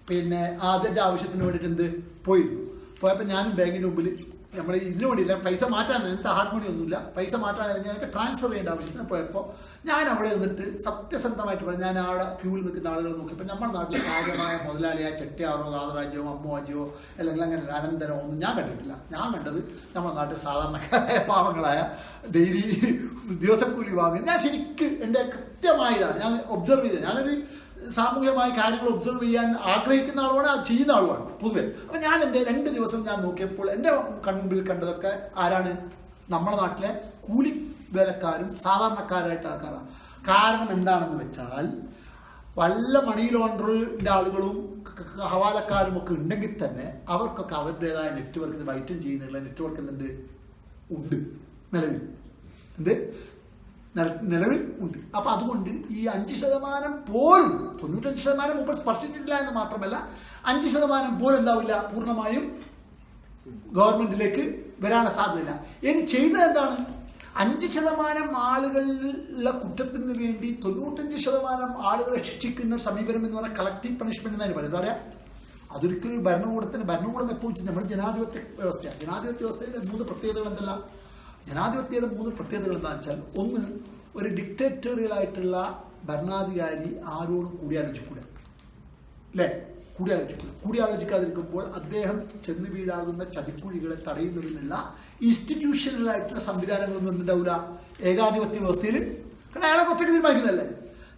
പിന്നെ അതിൻ്റെ ആവശ്യത്തിന് വേണ്ടിയിട്ട് പോയിരുന്നു. പോയപ്പോൾ ഞാനും ബാങ്കിൻ്റെ മുമ്പിൽ നമ്മൾ ഇതിനു വേണ്ടിയില്ല, പൈസ മാറ്റാനല്ല, എനിക്ക് ഹാർഡ് മണി ഒന്നുമില്ല, പൈസ മാറ്റാനല്ല, ഞങ്ങൾക്ക് ട്രാൻസ്ഫർ ചെയ്യേണ്ട ആവശ്യത്തിന് പോയപ്പോൾ ഞാൻ അവിടെ നിന്നിട്ട് സത്യസന്ധമായിട്ട് പറഞ്ഞു, ഞാൻ അവിടെ ക്യൂവിൽ നിൽക്കുന്ന ആളുകൾ നോക്കിയപ്പോൾ നമ്മുടെ നാട്ടിലെ കാര്യമായ മുതലാളിയായ ചെട്ടിയാറോ കാതറാജിയോ അമ്മുവാജിയോ അല്ലെങ്കിൽ അങ്ങനെ അനന്തരോ ഒന്നും ഞാൻ കണ്ടിട്ടില്ല. ഞാൻ കണ്ടത് നമ്മുടെ നാട്ടിൽ സാധാരണക്കാരായ പാവങ്ങളായ ഡെയിലി ദിവസം കൂലി വാങ്ങി. ഞാൻ ശരിക്ക് എൻ്റെ കൃത്യമായതാണ് ഞാൻ ഒബ്സർവ് ചെയ്തത്. ഞാനൊരു സാമൂഹ്യമായ കാര്യങ്ങൾ ഒബ്സർവ് ചെയ്യാൻ ആഗ്രഹിക്കുന്ന ആളുമാണ്, അത് ചെയ്യുന്ന ആളുമാണ് പൊതുവെ. അപ്പം ഞാൻ എൻ്റെ 2 ദിവസം ഞാൻ നോക്കിയപ്പോൾ എൻ്റെ കൺമുമ്പിൽ കണ്ടതൊക്കെ ആരാണ്? നമ്മുടെ നാട്ടിലെ കൂലി വേലക്കാരും സാധാരണക്കാരായിട്ട് ആൾക്കാരാണ്. കാരണം എന്താണെന്ന് വെച്ചാൽ വല്ല മണി ലോണ്ടറിൻ്റെ ആളുകളും ഹവാലക്കാരും ഒക്കെ ഉണ്ടെങ്കിൽ തന്നെ അവർക്കൊക്കെ അവരുടേതായ നെറ്റ്വർക്കിന് വൈറ്റം ചെയ്യുന്നുള്ള നെറ്റ്വർക്ക് ഉണ്ട് നിലവിൽ ഉണ്ട്. അപ്പൊ അതുകൊണ്ട് ഈ 5% പോലും 95% മുമ്പ് സ്പർശിച്ചിട്ടില്ല എന്ന് മാത്രമല്ല 5% പോലും എന്താവില്ല, പൂർണ്ണമായും ഗവൺമെന്റിലേക്ക് വരാനുള്ള സാധ്യതയില്ല. ഇനി ചെയ്തത് എന്താണ്? 5% ആളുകളുടെ കുറ്റത്തിന് വേണ്ടി 95% ആളുകളെ ശിക്ഷിക്കുന്ന സമീപനം എന്ന് പറഞ്ഞാൽ കളക്റ്റീവ് പണിഷ്മെന്റ് എന്നാണ് പറയുന്നത്. എന്താ പറയാ? അതൊരിക്കലും ഭരണകൂടം എപ്പോഴും നമ്മൾ ജനാധിപത്യ വ്യവസ്ഥയാണ്. ജനാധിപത്യ വ്യവസ്ഥയുടെ 3 പ്രത്യേകതകൾ എന്തല്ല? ജനാധിപത്യയുടെ 3 പ്രത്യേകതകൾ എന്താണെന്ന് വെച്ചാൽ, ഒന്ന്, ഒരു ഡിക്റ്റേറ്റോറിയൽ ആയിട്ടുള്ള ഭരണാധികാരി ആരോടും കൂടിയാലോചിക്കൂല, അല്ലേ? കൂടിയാലോചിക്കാതിരിക്കുമ്പോൾ അദ്ദേഹം ചെന്ന് വീഴാകുന്ന ചതിക്കുഴികളെ തടയുന്നതിനുള്ള ഇൻസ്റ്റിറ്റ്യൂഷണലായിട്ടുള്ള സംവിധാനങ്ങളൊന്നും ഉണ്ടാവില്ല ഏകാധിപത്യ വ്യവസ്ഥയിൽ. കാരണം അയാളെ ഒറ്റയ്ക്ക് തീരുമാനിക്കുന്നതല്ലേ.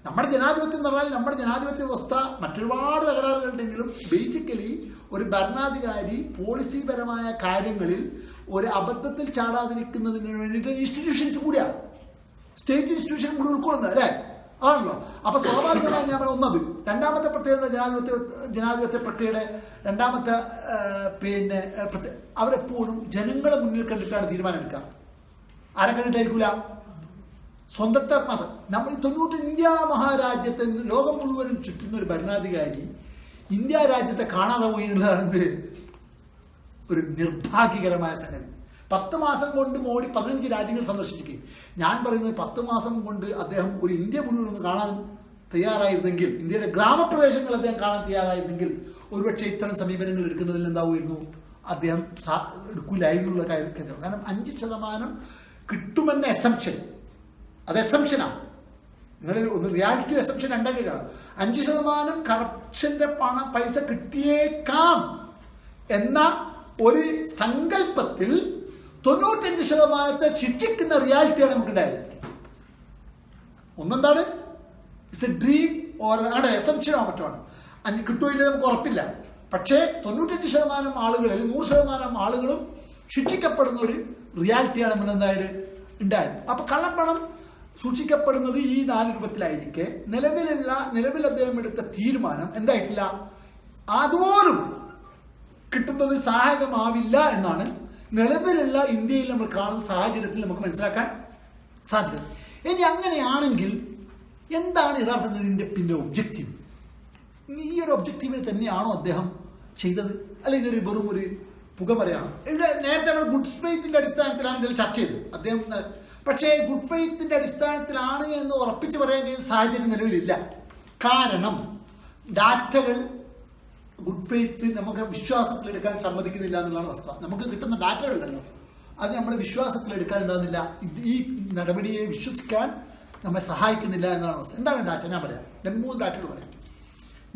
നമ്മുടെ ജനാധിപത്യം എന്ന് പറഞ്ഞാൽ, നമ്മുടെ ജനാധിപത്യ വ്യവസ്ഥ മറ്റൊരുപാട് തകരാറുകളുണ്ടെങ്കിലും ബേസിക്കലി ഒരു ഭരണാധികാരി പോളിസിപരമായ കാര്യങ്ങളിൽ ഒരു അബദ്ധത്തിൽ ചാടാതിരിക്കുന്നതിന് വേണ്ടിയിട്ട് ഇൻസ്റ്റിറ്റ്യൂഷൻസ് കൂടിയാണ്, സ്റ്റേറ്റ് ഇൻസ്റ്റിറ്റ്യൂഷൻ കൂടി ഉൾക്കൊള്ളുന്നത്, അല്ലേ? ആണല്ലോ. അപ്പൊ സ്വാഭാവികമായി ഞാൻ ഒന്നത്. രണ്ടാമത്തെ പ്രത്യേകത ജനാധിപത്യ പ്രക്രിയയുടെ രണ്ടാമത്തെ അവരെപ്പോഴും ജനങ്ങളെ മുന്നിൽ കണ്ടിട്ടാണ് തീരുമാനം. ആരെ കണ്ടിട്ടായിരിക്കൂല? സ്വന്തത്തെ മതം. നമ്മൾ 90 ഇന്ത്യ മഹാരാജ്യത്തെ ലോകം മുഴുവനും ചുറ്റുന്ന ഒരു ഭരണാധികാരി ഇന്ത്യ രാജ്യത്തെ കാണാതെ പോയി എന്നുള്ളതാണ് ഒരു നിർഭാഗ്യകരമായ സംഗതി. 10 മാസം കൊണ്ട് മോഡി 15 രാജ്യങ്ങൾ സന്ദർശിക്കുകയും, ഞാൻ പറയുന്നത് 10 മാസം കൊണ്ട് അദ്ദേഹം ഒരു ഇന്ത്യ മുഴുവൻ ഒന്ന് കാണാൻ തയ്യാറായിരുന്നെങ്കിൽ, ഇന്ത്യയുടെ ഗ്രാമപ്രദേശങ്ങൾ അദ്ദേഹം കാണാൻ തയ്യാറായിരുന്നെങ്കിൽ ഒരുപക്ഷെ ഇത്തരം സമീപനങ്ങൾ എടുക്കുന്നതിൽ എന്താവുമായിരുന്നു? അദ്ദേഹം എടുക്കില്ലായിരുന്നുള്ള കാര്യം. കാരണം 5% കിട്ടുമെന്ന എസംപ്ഷൻ, അത് എസംഷനാണ്. നിങ്ങൾ ഒന്ന് റിയാലിറ്റി എസംഷൻ ഉണ്ടാക്കി കാണാം. 5% കറപ്ഷന്റെ പൈസ കിട്ടിയേക്കാം എന്ന ഒരു സങ്കല്പത്തിൽ 95% ശിക്ഷിക്കുന്ന റിയാലിറ്റിയാണ് നമുക്കുണ്ടായത്. ഒന്നെന്താണ്? ഇറ്റ്സ് എ ഡ്രീം ഓർ എസംഷനോ മറ്റോ. കിട്ടുമില്ല നമുക്ക് ഉറപ്പില്ല. പക്ഷേ 95% ആളുകൾ, അല്ലെങ്കിൽ 100% ആളുകളും ശിക്ഷിക്കപ്പെടുന്ന ഒരു റിയാലിറ്റിയാണ് നമ്മൾ എന്തായാലും ഉണ്ടായത്. അപ്പൊ കള്ളപ്പണം സൂക്ഷിക്കപ്പെടുന്നത് ഈ 4 രൂപത്തിലായിരിക്കെ നിലവിൽ അദ്ദേഹം എടുത്ത തീരുമാനം എന്തായിട്ടില്ല, അതുപോലും കിട്ടുന്നത് സഹായകമാവില്ല എന്നാണ് നിലവിലുള്ള ഇന്ത്യയിൽ നമ്മൾ കാണുന്ന സാഹചര്യത്തിൽ നമുക്ക് മനസ്സിലാക്കാൻ സാധ്യത. ഇനി അങ്ങനെയാണെങ്കിൽ എന്താണ് യഥാർത്ഥത്തിൽ ഇതിന്റെ പിന്നെ ഒബ്ജക്റ്റീവ്? ഈ ഒരു ഒബ്ജക്റ്റീവിനെ തന്നെയാണോ അദ്ദേഹം ചെയ്തത്, അല്ല ഇതൊരു വെറും ഒരു പുക പറയാണ്? ഇവിടെ നേരത്തെ നമ്മൾ ഗുഡ് ഫെയ്ത്തിന്റെ അടിസ്ഥാനത്തിലാണ് ഇതിൽ ചർച്ച ചെയ്തത് അദ്ദേഹം. പക്ഷേ ഗുഡ് ഫെയ്ത്തിന്റെ അടിസ്ഥാനത്തിലാണ് എന്ന് ഉറപ്പിച്ച് പറയാൻ കഴിയുന്ന സാഹചര്യം നിലവിലില്ല. കാരണം ഡാറ്റകൾ ഗുഡ് ഫെയ്ത്ത് നമുക്ക് വിശ്വാസത്തിലെടുക്കാൻ സമ്മതിക്കുന്നില്ല എന്നുള്ളതാണ് വസ്തുത. നമുക്ക് കിട്ടുന്ന ഡാറ്റകളുണ്ടല്ലോ, അത് നമ്മൾ വിശ്വാസത്തിലെടുക്കാൻ എന്താകുന്നില്ല, ഈ നടപടിയെ വിശ്വസിക്കാൻ നമ്മെ സഹായിക്കുന്നില്ല എന്നാണ് അവസ്ഥ. എന്താണ് ഡാറ്റ? ഞാൻ പറയാം. 3 ഡാറ്റകൾ പറയാം.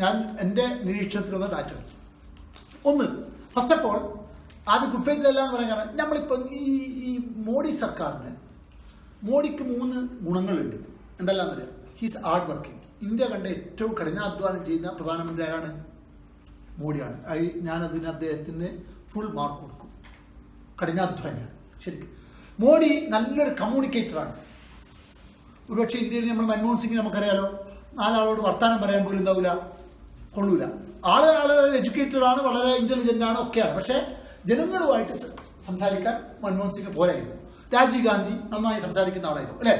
ഞാൻ എൻ്റെ നിരീക്ഷണത്തിലുള്ള ഡാറ്റകൾ. ഒന്ന്, ഫസ്റ്റ് ഓഫ് ഓൾ ആദ്യം ഗുഡ് ഫെയ്ത്തിലെല്ലാം എന്ന് പറയാൻ കാരണം നമ്മളിപ്പോൾ ഈ മോഡി സർക്കാരിന്, മോഡിക്ക് 3 ഗുണങ്ങളുണ്ട്. എന്തെല്ലാം പറയാം? He's hard working. ഇന്ത്യ കണ്ട ഏറ്റവും കഠിനാധ്വാനം ചെയ്യുന്ന പ്രധാനമന്ത്രി ആരാണ്? മോഡിയാണ്. ഞാനതിന് അദ്ദേഹത്തിന് ഫുൾ മാർക്ക് കൊടുക്കും. കഠിനാധ്വാനിയാണ് ശരിക്കും. മോഡി നല്ലൊരു കമ്മ്യൂണിക്കേറ്ററാണ്. ഒരുപക്ഷെ ഇന്ത്യയിൽ നമ്മൾ മൻമോഹൻ സിംഗ് നമുക്കറിയാലോ, 4 ആളോട് വർത്തമാനം പറയാൻ പോലും എന്താവില്ല, കൊള്ളൂല. ആള് എഡ്യൂക്കേറ്റഡ് ആണ്, വളരെ ഇന്റലിജന്റ് ആണ്, ഒക്കെയാണ്. പക്ഷേ ജനങ്ങളുമായിട്ട് സംസാരിക്കാൻ മൻമോഹൻ സിംഗ് പോരായിരുന്നു. രാജീവ് ഗാന്ധി നന്നായി സംസാരിക്കുന്ന ആളായിരുന്നു, അല്ലെ?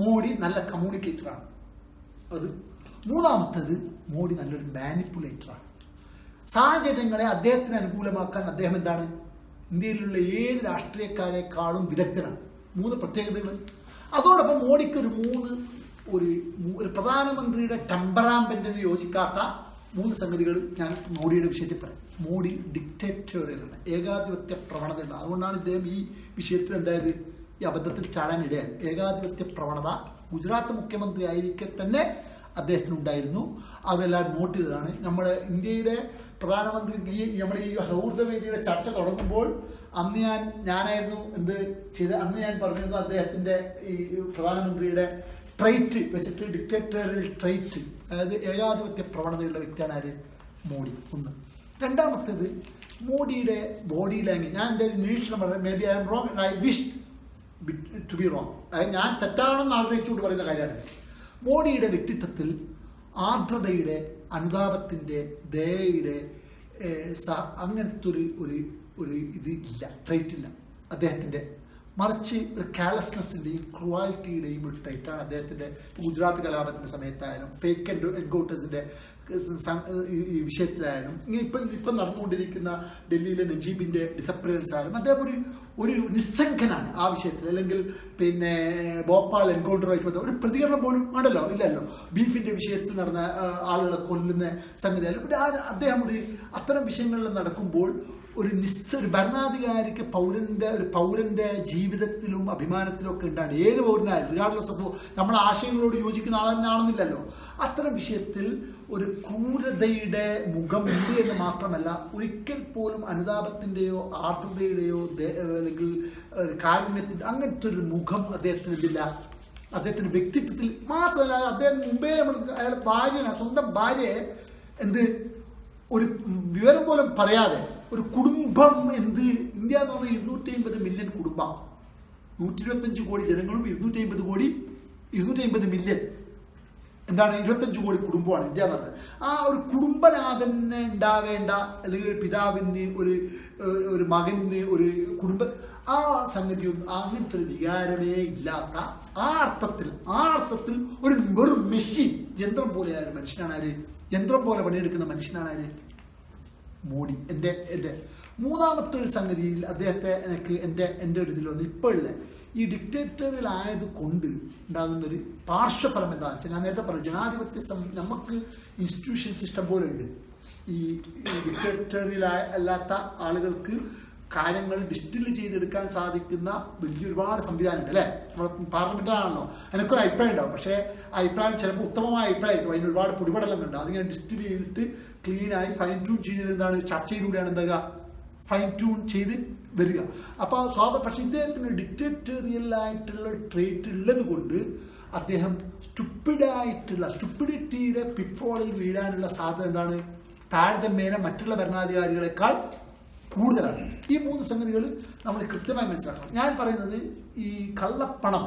മോഡി നല്ല കമ്മ്യൂണിക്കേറ്ററാണ്. അത്. മൂന്നാമത്തത്, മോഡി നല്ലൊരു മാനിപ്പുലേറ്ററാണ്. സാഹചര്യങ്ങളെ അദ്ദേഹത്തിന് അനുകൂലമാക്കാൻ അദ്ദേഹം എന്താണ്, ഇന്ത്യയിലുള്ള ഏത് രാഷ്ട്രീയക്കാരെക്കാളും വിദഗ്ധനാണ്. 3 പ്രത്യേകതകൾ. അതോടൊപ്പം മോഡിക്ക് ഒരു പ്രധാനമന്ത്രിയുടെ ടെമ്പറാമെന്റിന് യോജിക്കാത്ത 3 സംഗതികൾ ഞാൻ മോഡിയുടെ വിഷയത്തിൽ പറയാം. മോഡി ഡിക്റ്റേറ്റോറിയലാണ്, ഏകാധിപത്യ പ്രവണതയുണ്ട്. അതുകൊണ്ടാണ് ഇദ്ദേഹം ഈ വിഷയത്തിൽ എന്തായത്, ഈ അബദ്ധത്തിൽ ചാടാനിടയാൻ. ഏകാധിപത്യ പ്രവണത ഗുജറാത്ത് മുഖ്യമന്ത്രി ആയിരിക്കെ തന്നെ അദ്ദേഹത്തിനുണ്ടായിരുന്നു. അതെല്ലാവരും നോട്ട് ചെയ്തതാണ്. നമ്മുടെ ഇന്ത്യയുടെ പ്രധാനമന്ത്രി നമ്മുടെ ഈ സൗഹൃദവേദിയുടെ ചർച്ച തുടങ്ങുമ്പോൾ അന്ന് ഞാനായിരുന്നു എന്ത് ചെയ്ത്, അന്ന് ഞാൻ പറഞ്ഞിരുന്നു അദ്ദേഹത്തിന്റെ ഈ പ്രധാനമന്ത്രിയുടെ ട്രൈറ്റ് വെച്ചിട്ട് ഡിക്റ്റേറ്റോറിയൽ ട്രൈറ്റ്, അതായത് ഏകാധിപത്യ പ്രവണതയുള്ള വ്യക്തിയാണ് ആര്? മോഡി. ഒന്ന്. രണ്ടാമത്തേത്, മോഡിയുടെ ബോഡി ലാംഗ്വേജ്. ഞാൻ എൻ്റെ നിരീക്ഷണം പറയാം, may be I am wrong, I wish to be wrong. അതായത് ഞാൻ തെറ്റാണെന്ന് ആഗ്രഹിച്ചുകൊണ്ട് പറയുന്ന കാര്യമാണ്. മോഡിയുടെ വ്യക്തിത്വത്തിൽ ആർദ്രതയുടെ, അനുതാപത്തിന്റെ, ദയയുടെ അങ്ങനത്തെ ഒരു ഇത് ഇല്ല, ട്രൈറ്റ് ഇല്ല അദ്ദേഹത്തിന്റെ. മറിച്ച് ഒരു കാലസ്നെസ്സിന്റെയും ക്രൂവാലിറ്റിയുടെയും ഒരു ട്രൈറ്റാണ് അദ്ദേഹത്തിന്റെ. ഗുജറാത്ത് കലാപത്തിന്റെ സമയത്തായാലും ഫേക്ക് എൻകൗണ്ടേഴ്സിന്റെ ഈ വിഷയത്തിലായാലും ഇപ്പം നടന്നുകൊണ്ടിരിക്കുന്ന ഡൽഹിയിലെ നജീബിന്റെ ഡിസപ്പിയറൻസ് ആയാലും അദ്ദേഹം ഒരു നിസ്സംഗനാണ് ആ വിഷയത്തിൽ. അല്ലെങ്കിൽ പിന്നെ ഭോപ്പാൽ എൻകൗണ്ടറുമായിട്ട് ബന്ധപ്പെട്ട ഒരു പ്രതികരണം പോലും ആണല്ലോ, ഇല്ലല്ലോ. ബീഫിന്റെ വിഷയത്തിൽ നടന്ന ആളുകളെ കൊല്ലുന്ന സംഗതി ആയാലും പിന്നെ അദ്ദേഹം അത്തരം വിഷയങ്ങളിൽ നടക്കുമ്പോൾ ഒരു ഭരണാധികാരിക്ക് പൗരന്റെ ജീവിതത്തിലും അഭിമാനത്തിലും ഒക്കെ ഉണ്ടാണ്. ഏത് പൗരനായാലും റിഗാർഡ്ലെസ് ഓഫ് നമ്മളെ ആശയങ്ങളോട് യോജിക്കുന്ന ആൾ തന്നെയാണെന്നില്ലല്ലോ. അത്തരം വിഷയത്തിൽ ഒരു ക്രൂരതയുടെ മുഖം ഉണ്ട് എന്ന് മാത്രമല്ല, ഒരിക്കൽ പോലും അനുതാപത്തിന്റെയോ ആർദ്രതയുടെയോ അല്ലെങ്കിൽ കാരുണ്യത്തിന്റെ അങ്ങനത്തെ ഒരു മുഖം അദ്ദേഹത്തിനില്ല. അദ്ദേഹത്തിന്റെ വ്യക്തിത്വത്തിൽ മാത്രമല്ല, അദ്ദേഹം മുമ്പേ അയാൾ സ്വന്തം ഭാര്യയെ ഒരു വിവരം പോലും പറയാതെ ഒരു കുടുംബം ഇന്ത്യ എന്ന് പറഞ്ഞാൽ 250 മില്യൺ കുടുംബം, 125 കോടി ജനങ്ങളും 250 മില്യൺ 25 കോടി കുടുംബമാണ് ഇന്ത്യ എന്ന് പറഞ്ഞത്. ആ ഒരു കുടുംബനാഥന് ഉണ്ടാവേണ്ട അല്ലെങ്കിൽ ഒരു പിതാവിന് ഒരു മകന് ഒരു ആ സംഗതിയും അങ്ങനത്തെ ഒരു വികാരമേ ഇല്ലാത്ത ആ അർത്ഥത്തിൽ ഒരു മെഷീൻ യന്ത്രം പോലെ ആയ മനുഷ്യനാണ് ആര്, യന്ത്രം പോലെ പണിയെടുക്കുന്ന മനുഷ്യനാണ് ആര്, മോഡി. എൻ്റെ മൂന്നാമത്തെ ഒരു സംഗതിയിൽ അദ്ദേഹത്തെ എൻ്റെ ഒരു ഇതിൽ വന്ന് ഇപ്പോഴുള്ള ഈ ഡിക്റ്റേറ്ററിൽ ആയത് കൊണ്ട് ഉണ്ടാകുന്ന ഒരു പാർശ്വഫലം എന്താണെന്ന് വെച്ചാൽ, ഞാൻ നേരത്തെ പറഞ്ഞു ജനാധിപത്യ നമുക്ക് ഇൻസ്റ്റിറ്റ്യൂഷൻസ് ഇഷ്ടം പോലെ ഉണ്ട്. ഈ ഡിക്റ്റേറ്ററിൽ അല്ലാത്ത ആളുകൾക്ക് കാര്യങ്ങൾ ഡിസ്റ്റിൽ ചെയ്തെടുക്കാൻ സാധിക്കുന്ന ഒരുപാട് സംവിധാനമുണ്ട് അല്ലേ. നമ്മുടെ പാർലമെന്റാണല്ലോ, എനിക്കൊരു അഭിപ്രായം ഉണ്ടാവും. പക്ഷേ ആ അഭിപ്രായം ചിലപ്പോൾ ഉത്തമമായ അഭിപ്രായമായിരിക്കും, അതിന് ഒരുപാട് പൊടിപടലങ്ങളുണ്ട്. അതിങ്ങനെ ഡിസ്റ്റിൽ ചെയ്തിട്ട് ക്ലീനായി ഫൈൻ ട്യൂൺ ചെയ്ത് എന്താണ് ചർച്ചയിലൂടെയാണ് എന്താ ഫൈൻ ട്യൂൺ ചെയ്ത് വരിക. അപ്പോൾ പക്ഷെ ഇദ്ദേഹത്തിന് ഡിക്റ്റേറ്ററിയൽ ആയിട്ടുള്ള ട്രേറ്റ് ഉള്ളത് കൊണ്ട് അദ്ദേഹം സ്റ്റുപ്പിഡിറ്റിയുടെ പിറ്റ്ഫോളിൽ വീഴാനുള്ള സാധ്യത എന്താണ് താരതമ്യേന മറ്റുള്ള ഭരണാധികാരികളെക്കാൾ കൂടുതലാണ്. ഈ മൂന്ന് സംഗതികൾ നമ്മൾ കൃത്യമായി മനസ്സിലാക്കണം. ഞാൻ പറയുന്നത് ഈ കള്ളപ്പണം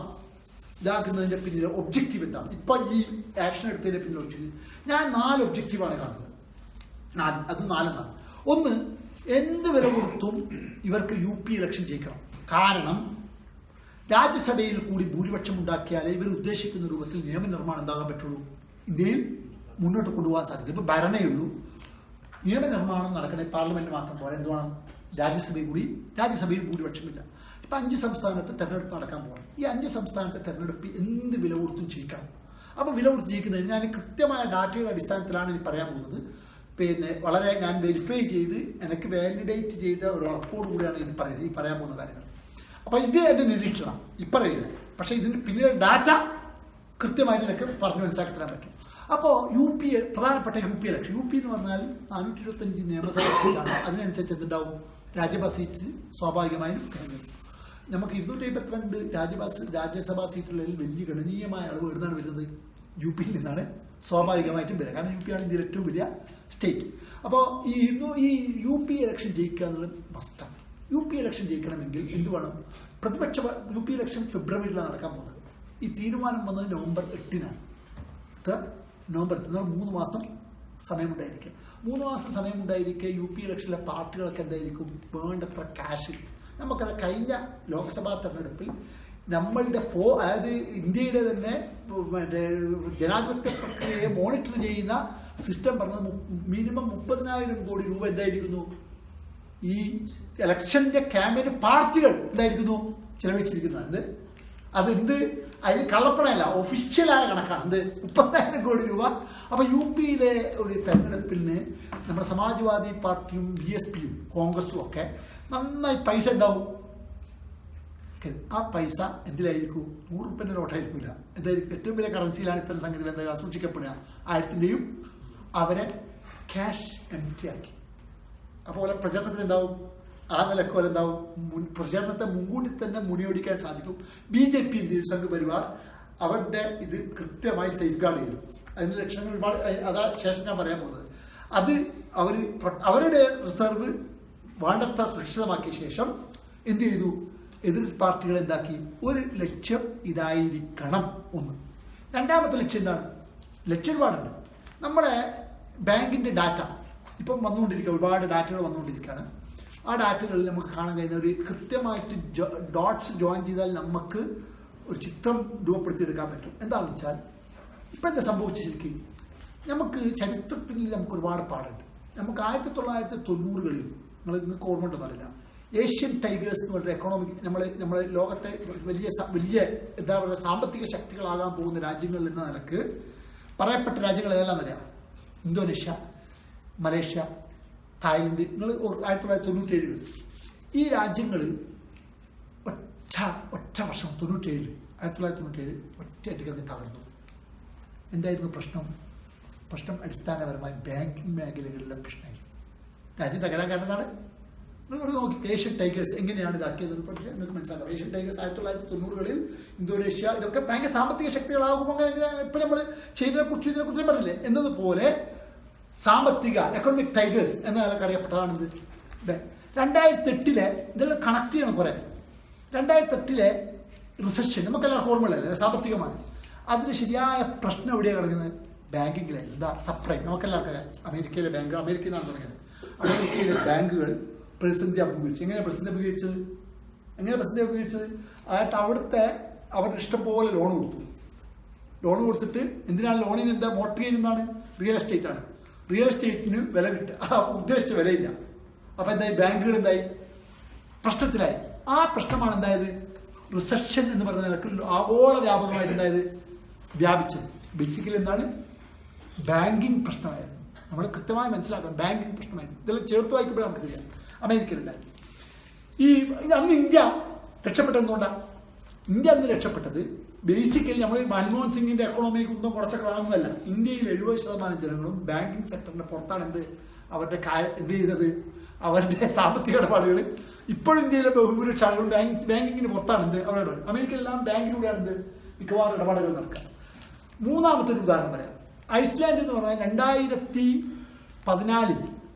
ഇതാക്കുന്നതിന്റെ പിന്നിലെ ഒബ്ജക്റ്റീവ് എന്താണ്, ഇപ്പൊ ഈ ആക്ഷൻ എടുത്തതിന്റെ പിന്നിലെ ഒബ്ജക്റ്റീവ് ഞാൻ 4 ഒബ്ജക്റ്റീവാണ് കാണുന്നത്. അത് 4 ഒന്ന്, എന്ത് വില കൊടുത്തും ഇവർക്ക് UP ഇലക്ഷൻ ജയിക്കണം. കാരണം രാജ്യസഭയിൽ കൂടി ഭൂരിപക്ഷം ഉണ്ടാക്കിയാലേ ഇവർ ഉദ്ദേശിക്കുന്ന രൂപത്തിൽ നിയമനിർമ്മാണം എന്താകാൻ പറ്റുള്ളൂ, ഇന്ത്യയിൽ മുന്നോട്ട് കൊണ്ടുപോകാൻ സാധിക്കും. ഇപ്പൊ ഭരണേ ഉള്ളൂ, നിയമനിർമ്മാണം നടക്കണേ പാർലമെന്റ് മാത്രം പോലെ എന്ത് വേണം, രാജ്യസഭയിൽ ഭൂരിപക്ഷമില്ല. ഇപ്പൊ 5 സംസ്ഥാനത്ത് തെരഞ്ഞെടുപ്പ് നടക്കാൻ പോകണം. ഈ 5 സംസ്ഥാനത്തെ തെരഞ്ഞെടുപ്പ് എന്ത് വില കൊടുത്തും ജയിക്കണം. അപ്പൊ വില കൊടുത്ത് ജയിക്കുന്നതിന് ഞാൻ കൃത്യമായ ഡാറ്റയുടെ അടിസ്ഥാനത്തിലാണ് ഇനി പറയാൻ പോകുന്നത്. പിന്നെ വളരെ ഞാൻ വെരിഫൈ ചെയ്ത് എനിക്ക് വാലിഡേറ്റ് ചെയ്ത ഒരു ഉറപ്പോട് കൂടിയാണ് ഇനി പറയുന്നത് ഈ പറയാൻ പോകുന്ന കാര്യങ്ങൾ. അപ്പൊ ഇത് എന്റെ നിരീക്ഷണം ഇപ്പറയുന്നത്. പക്ഷെ ഇതിന് പിന്നിലെ ഡാറ്റ കൃത്യമായിട്ട് എനിക്ക് പറഞ്ഞു മനസ്സിലാക്കി തരാൻ പറ്റും. അപ്പോൾ പ്രധാനപ്പെട്ട UP ഇലക്ഷൻ, UP എന്ന് പറഞ്ഞാൽ 425 നിയമസഭാ സീറ്റാണ്. അതിനനുസരിച്ച് എന്തുണ്ടാവും, രാജ്യസഭാ സീറ്റ് സ്വാഭാവികമായും തിരഞ്ഞെടുക്കും. നമുക്ക് 252 രാജ്യസഭാ സീറ്റുകളിൽ വലിയ ഗണനീയമായ അളവ് എവിടുന്നാണ് വരുന്നത്, UP നിന്നാണ് സ്വാഭാവികമായിട്ടും വരിക. കാരണം UP ആണ് ഇന്ത്യയിലെ ഏറ്റവും വലിയ സ്റ്റേറ്റ്. അപ്പോൾ ഈ UP ഇലക്ഷൻ ജയിക്കുക എന്നുള്ളത് മസ്റ്റാണ്. UP ഇലക്ഷൻ ജയിക്കണമെങ്കിൽ എന്ത് വേണം, UP ഇലക്ഷൻ ഫെബ്രുവരിയിലാണ് നടക്കാൻ പോകുന്നത്. ഈ തീരുമാനം വന്നത് നവംബർ 8-നാണ്. നവംബർ 8 3 മാസം സമയമുണ്ടായിരിക്കുക. 3 മാസം സമയമുണ്ടായിരിക്കുക UP ഇലക്ഷനിലെ പാർട്ടികളൊക്കെ എന്തായിരിക്കും, വേണ്ടത്ര ക്യാഷ്. നമുക്കത് കഴിഞ്ഞ ലോക്സഭാ തെരഞ്ഞെടുപ്പിൽ നമ്മളുടെ അതായത് ഇന്ത്യയുടെ തന്നെ മറ്റേ ജനാധിപത്യ പ്രക്രിയയെ മോണിറ്റർ ചെയ്യുന്ന സിസ്റ്റം പറഞ്ഞത് മിനിമം 30,000 കോടി രൂപ എന്തായിരിക്കുന്നു ഈ ഇലക്ഷന്റെ ക്യാമ്പയിന് പാർട്ടികൾ എന്തായിരിക്കുന്നു ചെലവഴിച്ചിരിക്കുന്നത്. അതിൽ കള്ളപ്പണമല്ല, ഒഫീഷ്യലായ കണക്കാണ്. 30,000 കോടി രൂപ. അപ്പൊ UP ഒരു തെരഞ്ഞെടുപ്പിന് നമ്മുടെ സമാജ്വാദി പാർട്ടിയും BSPയും കോൺഗ്രസും ഒക്കെ നന്നായി പൈസ ഉണ്ടാവും. ആ പൈസ എന്തിലായിരിക്കും, 100 രൂപയുടെ നോട്ടായിരിക്കില്ല. എന്തായിരിക്കും, ഏറ്റവും വലിയ കറൻസിയിലാണ് ഇത്തരം സംഗതികൾ എന്താ സൂക്ഷിക്കപ്പെടുക. 1000-ന്റെയും അവരെ ക്യാഷ് എംപ്റ്റി ആക്കി. അപ്പോൾ പ്രചരണത്തിന് എന്താവും, ആ നിലക്കോലെ എന്താവും, പ്രചരണത്തെ മുൻകൂട്ടി തന്നെ മുനിയൊടിക്കാൻ സാധിക്കും. BJP സംഘപരിവാർ അവരുടെ ഇത് കൃത്യമായി സേഫ് ഗാർഡ് ചെയ്തു. അതിന്റെ ലക്ഷണങ്ങൾ ഒരുപാട്, അതാ ശേഷം ഞാൻ പറയാൻ പോകുന്നത്. അത് അവരുടെ റിസർവ് വേണ്ടത്ര സുരക്ഷിതമാക്കിയ ശേഷം എന്ത് ചെയ്തു, എതിർ പാർട്ടികൾ എന്താക്കി, ഒരു ലക്ഷ്യം ഇതായിരിക്കണം ഒന്ന്. രണ്ടാമത്തെ ലക്ഷ്യം എന്താണ്, ലക്ഷ്യം ഒരുപാടുണ്ട്. നമ്മളെ ബാങ്കിന്റെ ഡാറ്റ ഇപ്പം വന്നുകൊണ്ടിരിക്കുക, ഒരുപാട് ഡാറ്റകൾ വന്നുകൊണ്ടിരിക്കുകയാണ്. ആ ഡാറ്റകളിൽ നമുക്ക് കാണാൻ കഴിയുന്ന ഒരു കൃത്യമായിട്ട് ഡോട്ട്സ് ജോയിൻ ചെയ്താൽ നമുക്ക് ഒരു ചിത്രം രൂപപ്പെടുത്തിയെടുക്കാൻ പറ്റും. എന്താണെന്ന് വെച്ചാൽ ഇപ്പം എന്താ സംഭവിച്ചു, ശരിക്കും നമുക്ക് ചരിത്രത്തിൽ നമുക്ക് ഒരുപാട് പാടുണ്ട്. നമുക്ക് 1990-കളിൽ നിങ്ങൾക്ക് ഓർമ്മ ഉണ്ടെന്നറിയില്ല, ഏഷ്യൻ ടൈഗേഴ്സ് എന്ന് പറഞ്ഞ എക്കണോമിക് നമ്മളെ ലോകത്തെ വലിയ എന്താ പറയുക സാമ്പത്തിക ശക്തികളാകാൻ പോകുന്ന രാജ്യങ്ങളിൽ എന്ന നിലക്ക് പറയപ്പെട്ട രാജ്യങ്ങൾ ഏതെല്ലാം അറിയാം? Indonesia, Malaysia, Thailand. നിങ്ങൾ 1997 ഈ രാജ്യങ്ങൾ ഒറ്റ വർഷം 1997 ഒറ്റയടിക്ക് തകർന്നു. എന്തായിരുന്നു പ്രശ്നം? അടിസ്ഥാനപരമായി ബാങ്കിങ് മേഖലകളിലെ പ്രശ്നമായിരുന്നു. രാജ്യം തകരാൻ കാരണം എന്താണ്? നിങ്ങൾ നോക്കി ഏഷ്യൻ ടൈഗേഴ്സ് എങ്ങനെയാണ് ഇതാക്കിയതെന്ന് പക്ഷേ നിങ്ങൾക്ക് മനസ്സിലാക്കാം. ഏഷ്യൻ ടൈഗേഴ്സ് 1990-കളിൽ ഇന്തോനേഷ്യ ഇതൊക്കെ ഭയങ്കര സാമ്പത്തിക ശക്തികളാകുമ്പോൾ അങ്ങനെ ഇപ്പം നമ്മൾ ഇതിനെക്കുറിച്ച് പറഞ്ഞില്ലേ എന്നതുപോലെ സാമ്പത്തിക എക്കണോമിക് ടൈഗേഴ്സ് എന്ന നിലക്ക് അറിയപ്പെട്ടതാണിത്. 2008 ഇതെല്ലാം കണക്ട് ചെയ്യണം കുറെ. 2008 റിസഷൻ നമുക്കെല്ലാവർക്കും ഓർമ്മയില്ലല്ലേ, സാമ്പത്തികമാണ്. അതിന് ശരിയായ പ്രശ്നം എവിടെയാണ് കിടക്കുന്നത്? ബാങ്കിങ്ങിലായിരുന്നു. ഇതാ സബ്പ്രൈം നമുക്കെല്ലാവർക്കും അമേരിക്കയിലെ അമേരിക്കയിൽ നിന്നാണ് തുടങ്ങിയത്. അമേരിക്കയിലെ ബാങ്കുകൾ പ്രതിസന്ധി അഭിമുഖീകരിച്ചു. എങ്ങനെയാണ് പ്രതിസന്ധി അഭിമുഖീകരിച്ചത്? അതായത് അവിടുത്തെ അവരുടെ ഇഷ്ടം പോലെ ലോൺ കൊടുത്തിട്ട് എന്തിനാണ് ലോണിന് എന്താ മോർട്ടേജ് എന്നാണ്? റിയൽ എസ്റ്റേറ്റ് ആണ്. റിയൽ എസ്റ്റേറ്റിന് വില കിട്ടുക, ഉദ്ദേശിച്ച വിലയില്ല. അപ്പൊ എന്തായി? ബാങ്കുകൾ എന്തായി? പ്രശ്നത്തിലായി. ആ പ്രശ്നമാണ് എന്തായത്? റിസഷൻ എന്ന് പറയുന്ന നിലക്ക് ആഗോള വ്യാപകമായിട്ട് എന്തായത്? വ്യാപിച്ചത്. ബേസിക്കലി എന്താണ്? ബാങ്കിങ് പ്രശ്നമായിരുന്നു. നമ്മൾ കൃത്യമായി മനസ്സിലാക്കണം, ബാങ്കിങ് പ്രശ്നമായിരുന്നു. ഇതെല്ലാം ചേർത്ത് വായിക്കുമ്പോഴേ നമുക്ക് അറിയാം. അമേരിക്കയിലുണ്ടായി അന്ന് ഇന്ത്യ രക്ഷപ്പെട്ടെന്നുകൊണ്ടാണ്. ഇന്ത്യ അന്ന് രക്ഷപ്പെട്ടത് ബേസിക്കലി നമ്മൾ മൻമോഹൻ സിംഗിന്റെ എക്കണോമിക്ക് ഒന്നും കുറച്ച കാണുന്നതല്ല. ഇന്ത്യയിൽ 70% ജനങ്ങളും ബാങ്കിങ് സെക്ടറിന്റെ പുറത്താണ് അവരുടെ എന്ത് ചെയ്തത്? അവരുടെ സാമ്പത്തിക ഇടപാടുകൾ ഇപ്പോഴും ഇന്ത്യയിലെ ബഹുഭൂരിപക്ഷ ആളുകൾ ബാങ്കിങ്ങിന് പുറത്താണ് അവരുടെ. അമേരിക്കയിലെല്ലാം ബാങ്കിലൂടെയാണ് മിക്കവാറും ഇടപാടുകൾ നടക്കുക. മൂന്നാമത്തെ ഒരു ഉദാഹരണം പറയാം. ഐസ്ലാൻഡ് എന്ന് പറഞ്ഞാൽ 2014